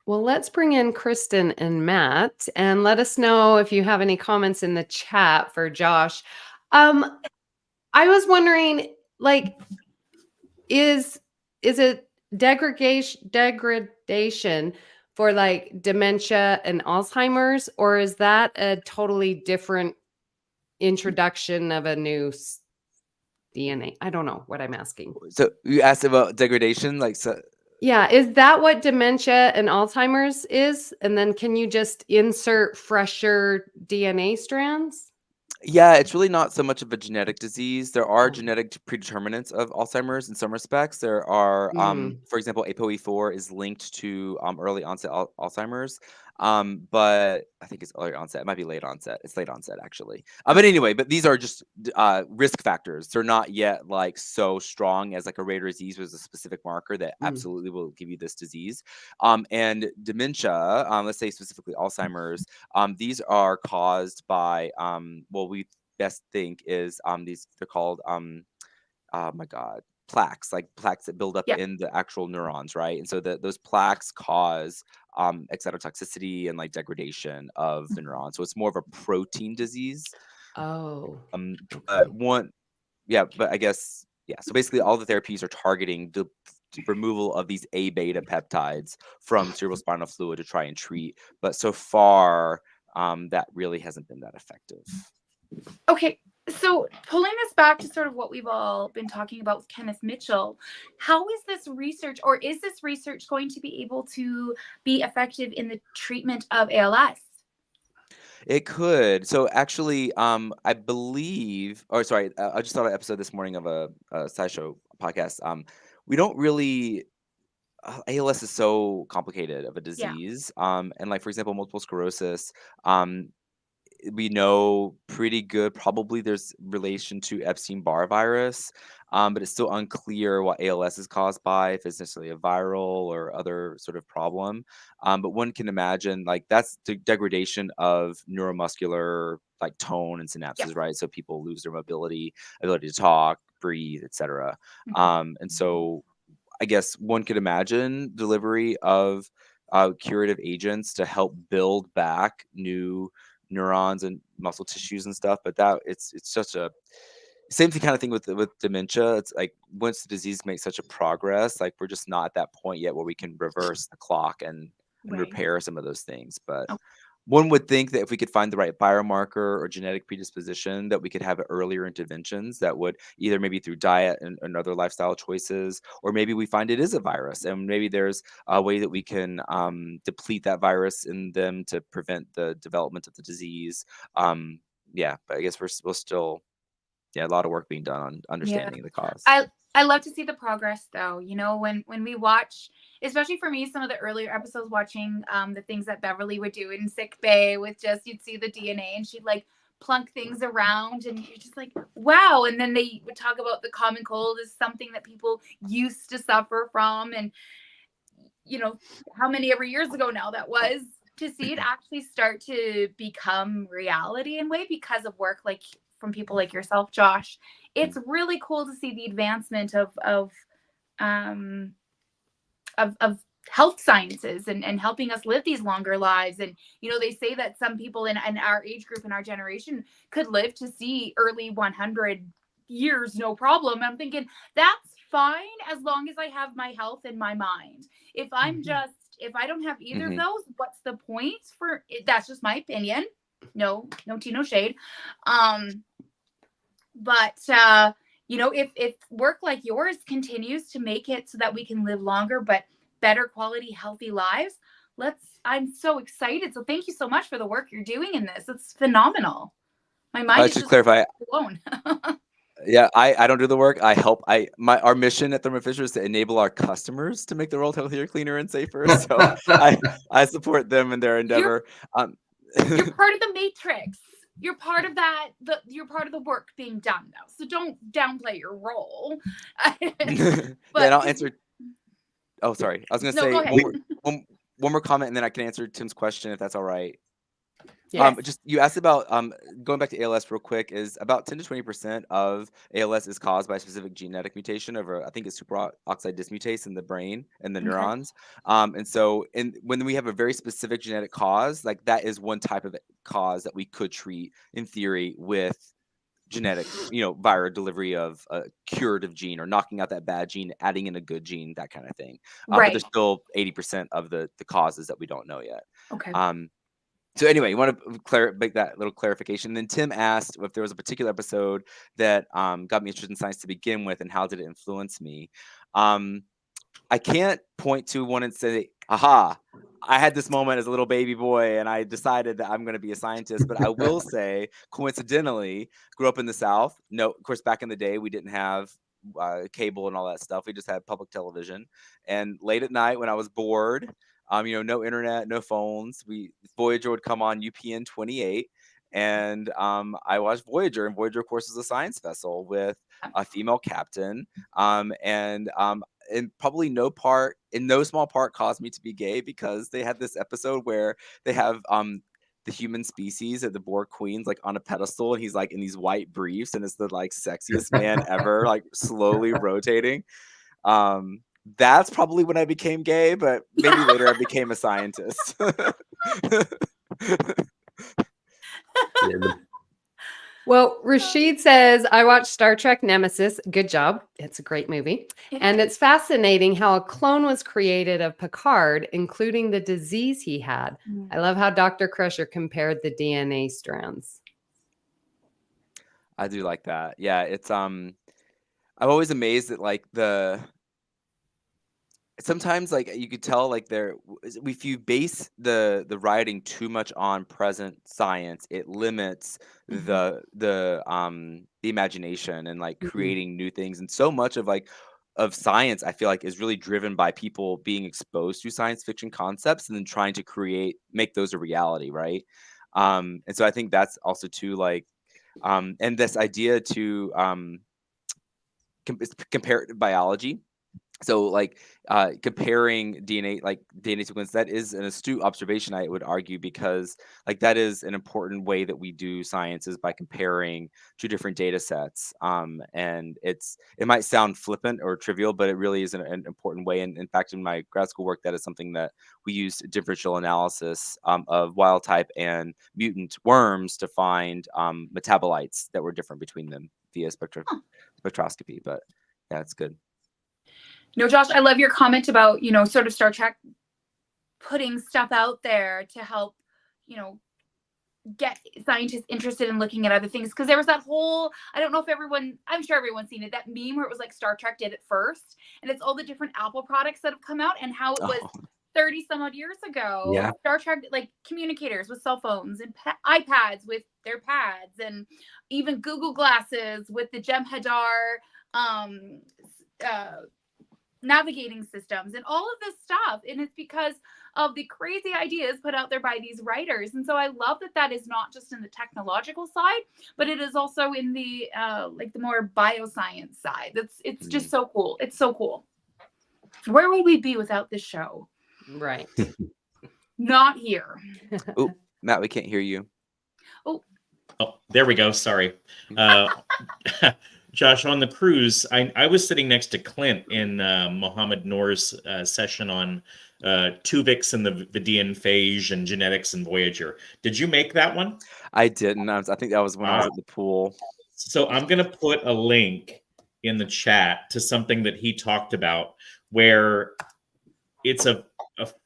Well, let's bring in Kristin and Matt and let us know if you have any comments in the chat for Josh. I was wondering, like, is it degradation for like dementia and Alzheimer's, or is that a totally different introduction of a new DNA? I don't know what I'm asking. So you asked about degradation, like, so. Yeah, is that what dementia and Alzheimer's is? And then can you just insert fresher DNA strands? Yeah, it's really not so much of a genetic disease. There are genetic predeterminants of Alzheimer's in some respects. There are, for example, ApoE4 is linked to early onset Alzheimer's. But I think it's early onset. It might be late onset. It's late onset, actually. But anyway, but these are just risk factors. They're not yet like so strong as like a rare disease was a specific marker that absolutely will give you this disease. And dementia, let's say specifically Alzheimer's, these are caused by, what we best think is they're called, oh my God, plaques that build up in the actual neurons, right? And so those plaques cause excitotoxicity and like degradation of the neurons. So it's more of a protein disease. Oh. But I guess, so basically all the therapies are targeting the removal of these A beta peptides from cerebrospinal fluid to try and treat. But so far, that really hasn't been that effective. Okay, so pulling this back to sort of what we've all been talking about with Kenneth Mitchell, how is this research, or is this research going to be able to be effective in the treatment of ALS? It could. So actually, I believe, I just saw an episode this morning of a SciShow podcast. We don't really, ALS is so complicated of a disease. And like, for example, multiple sclerosis, we know pretty good, probably there's relation to Epstein-Barr virus, but it's still unclear what ALS is caused by, if it's necessarily a viral or other sort of problem. But one can imagine, like, that's the degradation of neuromuscular, like, tone and synapses, right? So people lose their ability to talk, breathe, etc. And so I guess one could imagine delivery of curative agents to help build back new neurons and muscle tissues and stuff, but that it's such a same thing kind of thing with dementia. It's like once the disease makes such a progress, like we're just not at that point yet where we can reverse the clock and repair some of those things. But one would think that if we could find the right biomarker or genetic predisposition, that we could have earlier interventions that would either maybe through diet and other lifestyle choices, or maybe we find it is a virus, and maybe there's a way that we can deplete that virus in them to prevent the development of the disease. Yeah, but I guess we'll still, a lot of work being done on understanding the cause. I love to see the progress, though. You know, when we watch, especially for me, some of the earlier episodes, watching the things that Beverly would do in sick bay with just, you'd see the DNA and she'd like plunk things around and you're just like, wow. And then they would talk about the common cold as something that people used to suffer from. And, you know, how many ever years ago now that was, to see it actually start to become reality in a way because of work like from people like yourself, Josh. It's really cool to see the advancement of health sciences and helping us live these longer lives. And, you know, they say that some people in our age group, in our generation, could live to see early 100 years, no problem. I'm thinking that's fine as long as I have my health in my mind. If I'm if I don't have either of those, what's the point for it? That's just my opinion. No tea, no shade. But you know, if work like yours continues to make it so that we can live longer but better quality, healthy lives, I'm so excited. So thank you so much for the work you're doing in this. It's phenomenal. My mind is just clarify, blown. Yeah, I don't do the work. I help. Our mission at Thermo Fisher is to enable our customers to make the world healthier, cleaner, and safer. So I support them in their endeavor. You're part of the matrix. You're part of that. You're part of the work being done now. So don't downplay your role. And I'll answer. Oh, sorry. I was going to say one more comment, and then I can answer Tim's question if that's all right. Yes. Just you asked about going back to ALS real quick, is about 10 to 20% of ALS is caused by a specific genetic mutation of I think it's superoxide dismutase in the brain and the neurons. And so when we have a very specific genetic cause, like that is one type of cause that we could treat in theory with genetic, viral delivery of a curative gene or knocking out that bad gene, adding in a good gene, that kind of thing. But there's still 80% of the causes that we don't know yet. Okay. So anyway, you want to make that little clarification. Then Tim asked if there was a particular episode that got me interested in science to begin with, and how did it influence me? I can't point to one and say, aha, I had this moment as a little baby boy and I decided that I'm going to be a scientist. But I will say, coincidentally, grew up in the South. No, of course, back in the day, we didn't have cable and all that stuff. We just had public television. And late at night when I was bored, no internet, no phones, Voyager would come on UPN 28. And I watched Voyager, and Voyager, of course, is a science vessel with a female captain. And probably in no small part caused me to be gay, because they had this episode where they have the human species at the Borg Queen's like on a pedestal, and he's like in these white briefs, and it's the like sexiest man ever, like slowly rotating. That's probably when I became gay, but maybe later I became a scientist. Well, Rashid says, I watched Star Trek Nemesis. Good job. It's a great movie. And it's fascinating how a clone was created of Picard, including the disease he had. I love how Dr. Crusher compared the DNA strands. I do like that. Yeah, it's I'm always amazed at like sometimes like you could tell like if you base the writing too much on present science, it limits the imagination and like creating new things. And so much of science, I feel like, is really driven by people being exposed to science fiction concepts and then trying to make those a reality, right? And so I think that's also too like and this idea to compare biology. So like comparing DNA sequence, that is an astute observation, I would argue, because like that is an important way that we do science, is by comparing two different data sets. And it might sound flippant or trivial, but it really is an important way. And in fact, in my grad school work, that is something that we used differential analysis of wild type and mutant worms to find metabolites that were different between them via spectroscopy. But yeah, it's good. No, Josh, I love your comment about, sort of Star Trek putting stuff out there to help, get scientists interested in looking at other things. Because there was that whole, I'm sure everyone's seen it, that meme where it was like Star Trek did it first, and it's all the different Apple products that have come out and how it was 30 some odd years ago. Yeah. Star Trek, like communicators with cell phones and iPads with their pads, and even Google glasses with the Jem'Hadar navigating systems and all of this stuff. And it's because of the crazy ideas put out there by these writers. And so I love that is not just in the technological side, but it is also in the like the more bioscience side. It's just so cool. It's so cool. Where would we be without this show? Right. Not here. Oh, Matt, we can't hear you. Oh, there we go. Sorry. Josh, on the cruise, I was sitting next to Clint in Mohammed Noor's session on Tuvix and the Vidian phage and genetics and Voyager. Did you make that one? I didn't. I think that was when I was at the pool. So I'm going to put a link in the chat to something that he talked about where it's a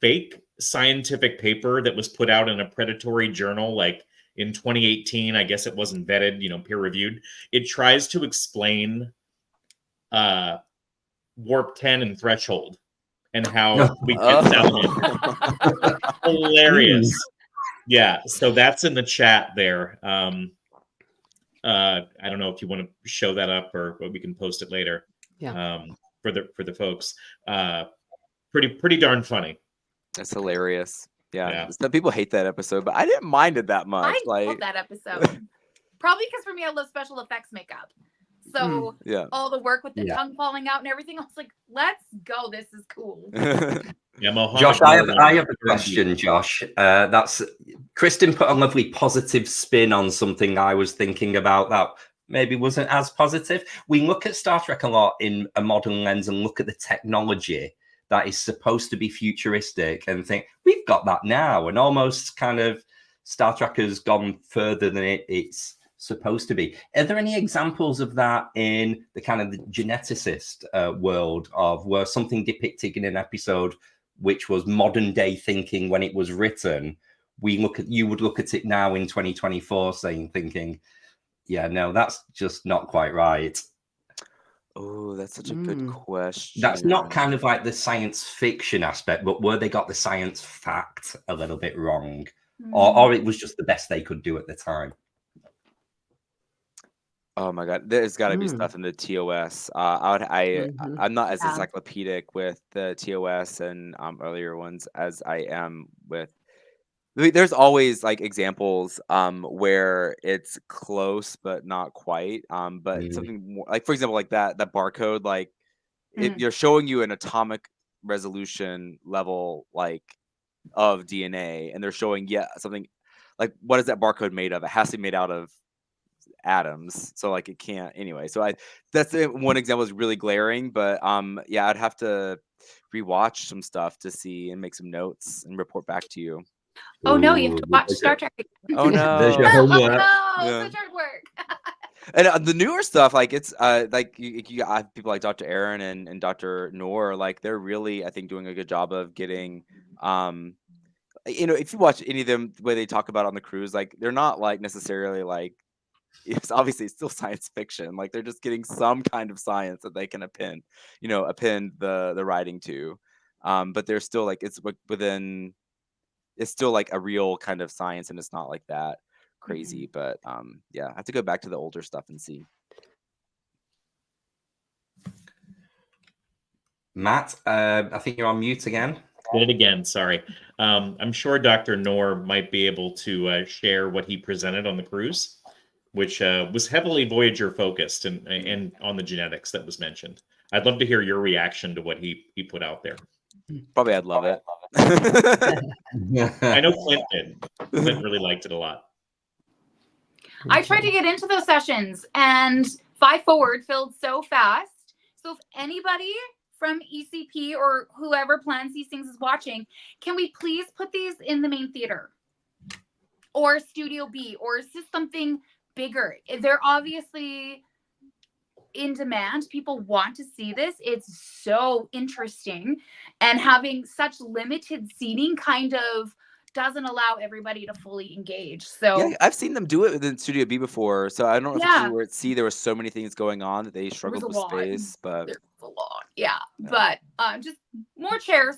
fake scientific paper that was put out in a predatory journal like in 2018. I guess it wasn't vetted, peer reviewed. It tries to explain warp 10 and threshold and how we get that in. Hilarious. Yeah, so that's in the chat there. I don't know if you want to show that up or we can post it later. Yeah. For the folks. Pretty darn funny. That's hilarious. Yeah. Some people hate that episode, but I didn't mind it that much. I love that episode. Probably because for me, I love special effects makeup. So all the work with the tongue falling out and everything, I was like, let's go. This is cool. Josh, I have a question, Josh. That's Kristin put a lovely positive spin on something I was thinking about that maybe wasn't as positive. We look at Star Trek a lot in a modern lens and look at the technology that is supposed to be futuristic and think we've got that now, and almost kind of Star Trek has gone further than it's supposed to be. Are there any examples of that in the kind of the geneticist world of where something depicted in an episode which was modern day thinking when it was written, you would look at it now in 2024 thinking, yeah, no, that's just not quite right. Oh, that's such a good question. That's not kind of like the science fiction aspect, but where they got the science fact a little bit wrong, or it was just the best they could do at the time. Oh my God, there's got to be stuff in the TOS. I'm not as encyclopedic with the TOS and earlier ones as I am with. There's always like examples where it's close but not quite. But something more, like for example, like that barcode, like you're showing you an atomic resolution level like of DNA, and they're showing something like what is that barcode made of? It has to be made out of atoms, so like it can't anyway. So that's one example is really glaring, but I'd have to rewatch some stuff to see and make some notes and report back to you. Oh no, you have to watch Star Trek again. Oh no, there's your homework. Such hard work. And the newer stuff, like it's like you got people like Dr. Aaron and Dr. Noor, like they're really, I think, doing a good job of getting if you watch any of them the way they talk about it on the cruise, like they're not like necessarily like it's obviously still science fiction, like they're just getting some kind of science that they can append the writing to, but they're still like it's still like a real kind of science, and it's not like that crazy. But I have to go back to the older stuff and see. Matt, I think you're on mute again. Did it again, sorry. I'm sure Dr. Noor might be able to share what he presented on the cruise, which was heavily Voyager focused and on the genetics that was mentioned. I'd love to hear your reaction to what he put out there. Probably I'd love it. I know Clint did. Clint really liked it a lot. I tried to get into those sessions, and 5 Forward filled so fast. So if anybody from ECP or whoever plans these things is watching, can we please put these in the main theater or Studio B, or is this something bigger? They're obviously in demand. People want to see this. It's so interesting, and having such limited seating kind of doesn't allow everybody to fully engage. So Yeah, I've seen them do it within Studio B before, so I don't know if yeah, you were at C, there were so many things going on that they there was struggled a with lot. space, but There's a lot. Yeah. yeah. But just more chairs.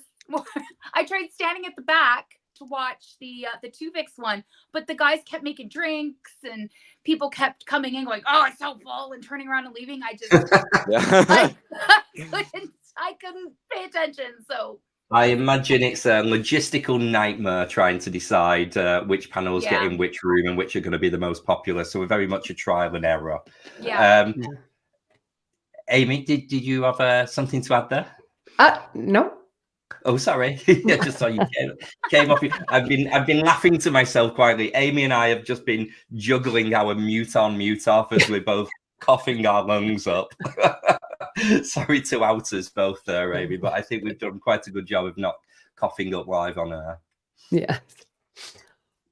I tried standing at the back to watch the Tuvix one, but the guys kept making drinks and people kept coming in going, oh, it's so full, and turning around and leaving. I just Yeah. I couldn't pay attention. So I imagine it's a logistical nightmare trying to decide which panels get yeah. in which room and which are going to be the most popular. So we're very much a trial and error. Yeah. Amy, did you have something to add there? No. Oh, sorry. I just saw you came off. I've been laughing to myself quietly. Amy and I have just been juggling our mute on, mute off as we're both coughing our lungs up. Sorry to out us both there, Amy, but I think we've done quite a good job of not coughing up live on air. Yeah.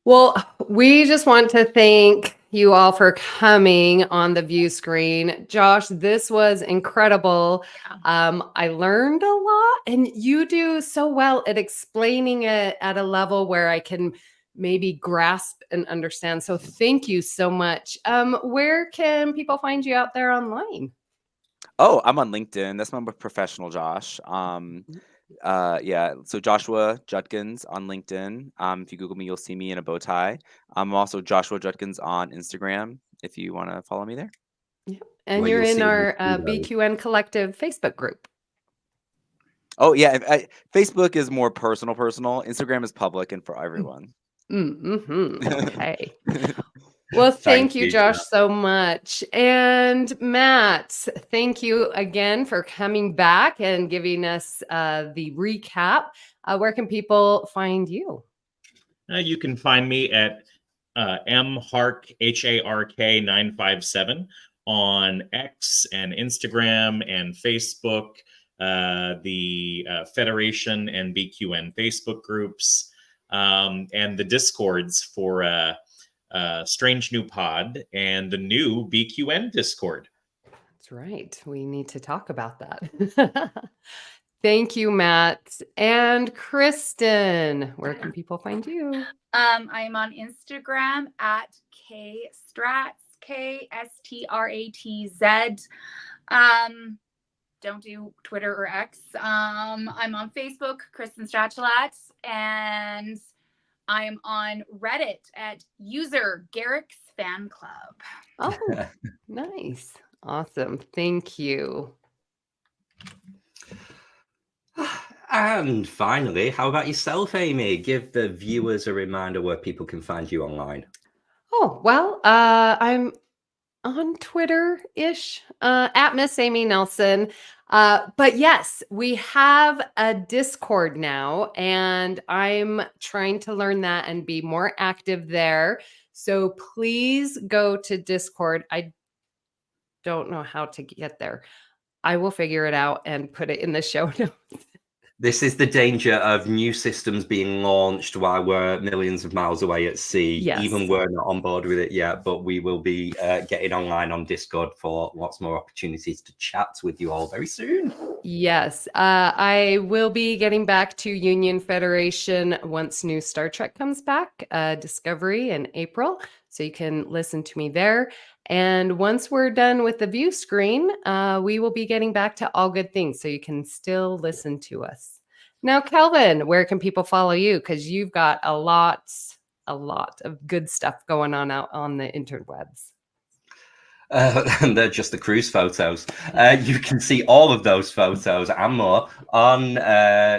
Well, we just want to thank you all for coming on the view screen. Josh, this was incredible. I learned a lot, and you do so well at explaining it at a level where I can maybe grasp and understand. So thank you so much. Where can people find you out there online? Oh, I'm on LinkedIn. That's my professional Josh. Yeah, so Joshua Judkins on LinkedIn. If you Google me, you'll see me in a bow tie. I'm also Joshua Judkins on Instagram, if you want to follow me there. Yeah. And Well, you're you'll in see our me too, BQN Collective Facebook group. Oh, yeah. Facebook is more personal. Instagram is public and for everyone. Okay. Well, thank you, Josh, so much. And Matt, thank you again for coming back and giving us the recap. Where can people find you? You can find me at mhark, HARK 957 on X and Instagram and Facebook, the Federation and BQN Facebook groups, and the Discords for Strange New Pod and the new BQN Discord. That's right. We need to talk about that. Thank you, Matt. And Kristin, where can people find you? I'm on Instagram at kstrats, KSTRATZ. Don't do Twitter or X. I'm on Facebook, Kristin Stratulat, and I'm on Reddit at user Garrick's Fan Club. Oh, nice. Awesome. Thank you. And finally, how about yourself, Amy? Give the viewers a reminder where people can find you online. Oh, well, I'm on Twitter-ish, at Miss Amy Nelson. But yes, we have a Discord now, and I'm trying to learn that and be more active there. So please go to Discord. I don't know how to get there. I will figure it out and put it in the show notes. This is the danger of new systems being launched while we're millions of miles away at sea. Yes. Even we're not on board with it yet, but we will be getting online on Discord for lots more opportunities to chat with you all very soon. Yes. I will be getting back to Union Federation once new Star Trek comes back, Discovery in April. So you can listen to me there. And once we're done with the view screen, we will be getting back to All Good Things. So you can still listen to us. Now, Kelvin, where can people follow you? Because you've got a lot of good stuff going on out on the interwebs. And they're just the cruise photos. You can see all of those photos and more on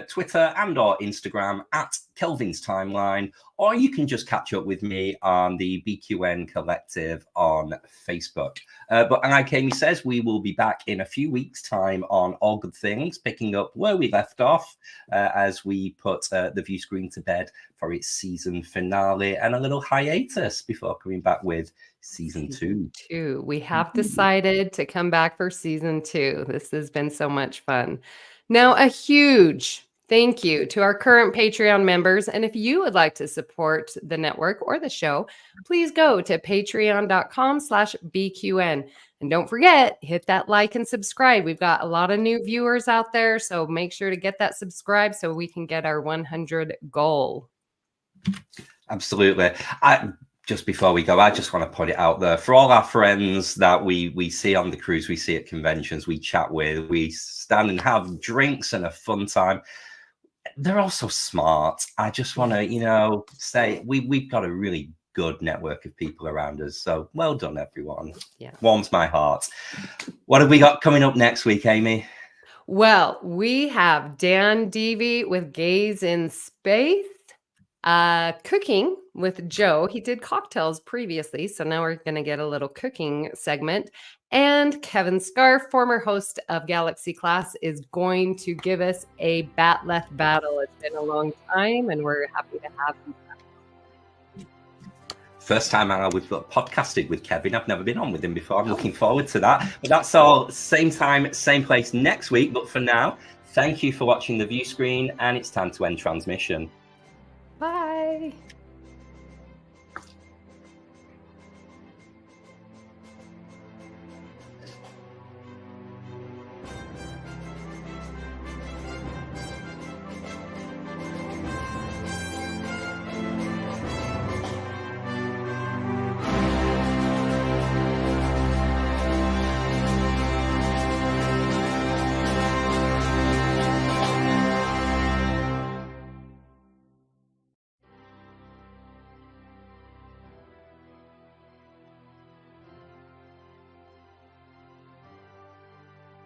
Twitter and or Instagram at Kelvin's Timeline, or you can just catch up with me on the BQN Collective on Facebook. But like Amy says, we will be back in a few weeks' time on All Good Things, picking up where we left off as we put the view screen to bed for its season finale and a little hiatus before coming back with season 2. We have decided to come back for season 2. This has been so much fun. Now, a huge thank you to our current Patreon members. And if you would like to support the network or the show, please go to patreon.com/BQN. And don't forget, hit that like and subscribe. We've got a lot of new viewers out there, so make sure to get that subscribe so we can get our 100 goal. Absolutely. Just before we go, I just want to put it out there for all our friends that we see on the cruise, we see at conventions, we chat with, we stand and have drinks and a fun time. They're all so smart. I just want to, say we've got a really good network of people around us. So well done, everyone. Yeah. Warms my heart. What have we got coming up next week, Amy? Well, we have Dan Devey with Gaze in Space, cooking with Joe. He did cocktails previously, so now we're going to get a little cooking segment. And Kevin Scarf, former host of Galaxy Class, is going to give us a Batleth battle. It's been a long time, and we're happy to have him. First time we've podcasted with Kevin. I've never been on with him before. I'm looking forward to that. But that's all same time, same place next week. But for now, thank you for watching the view screen, and it's time to end transmission. Bye.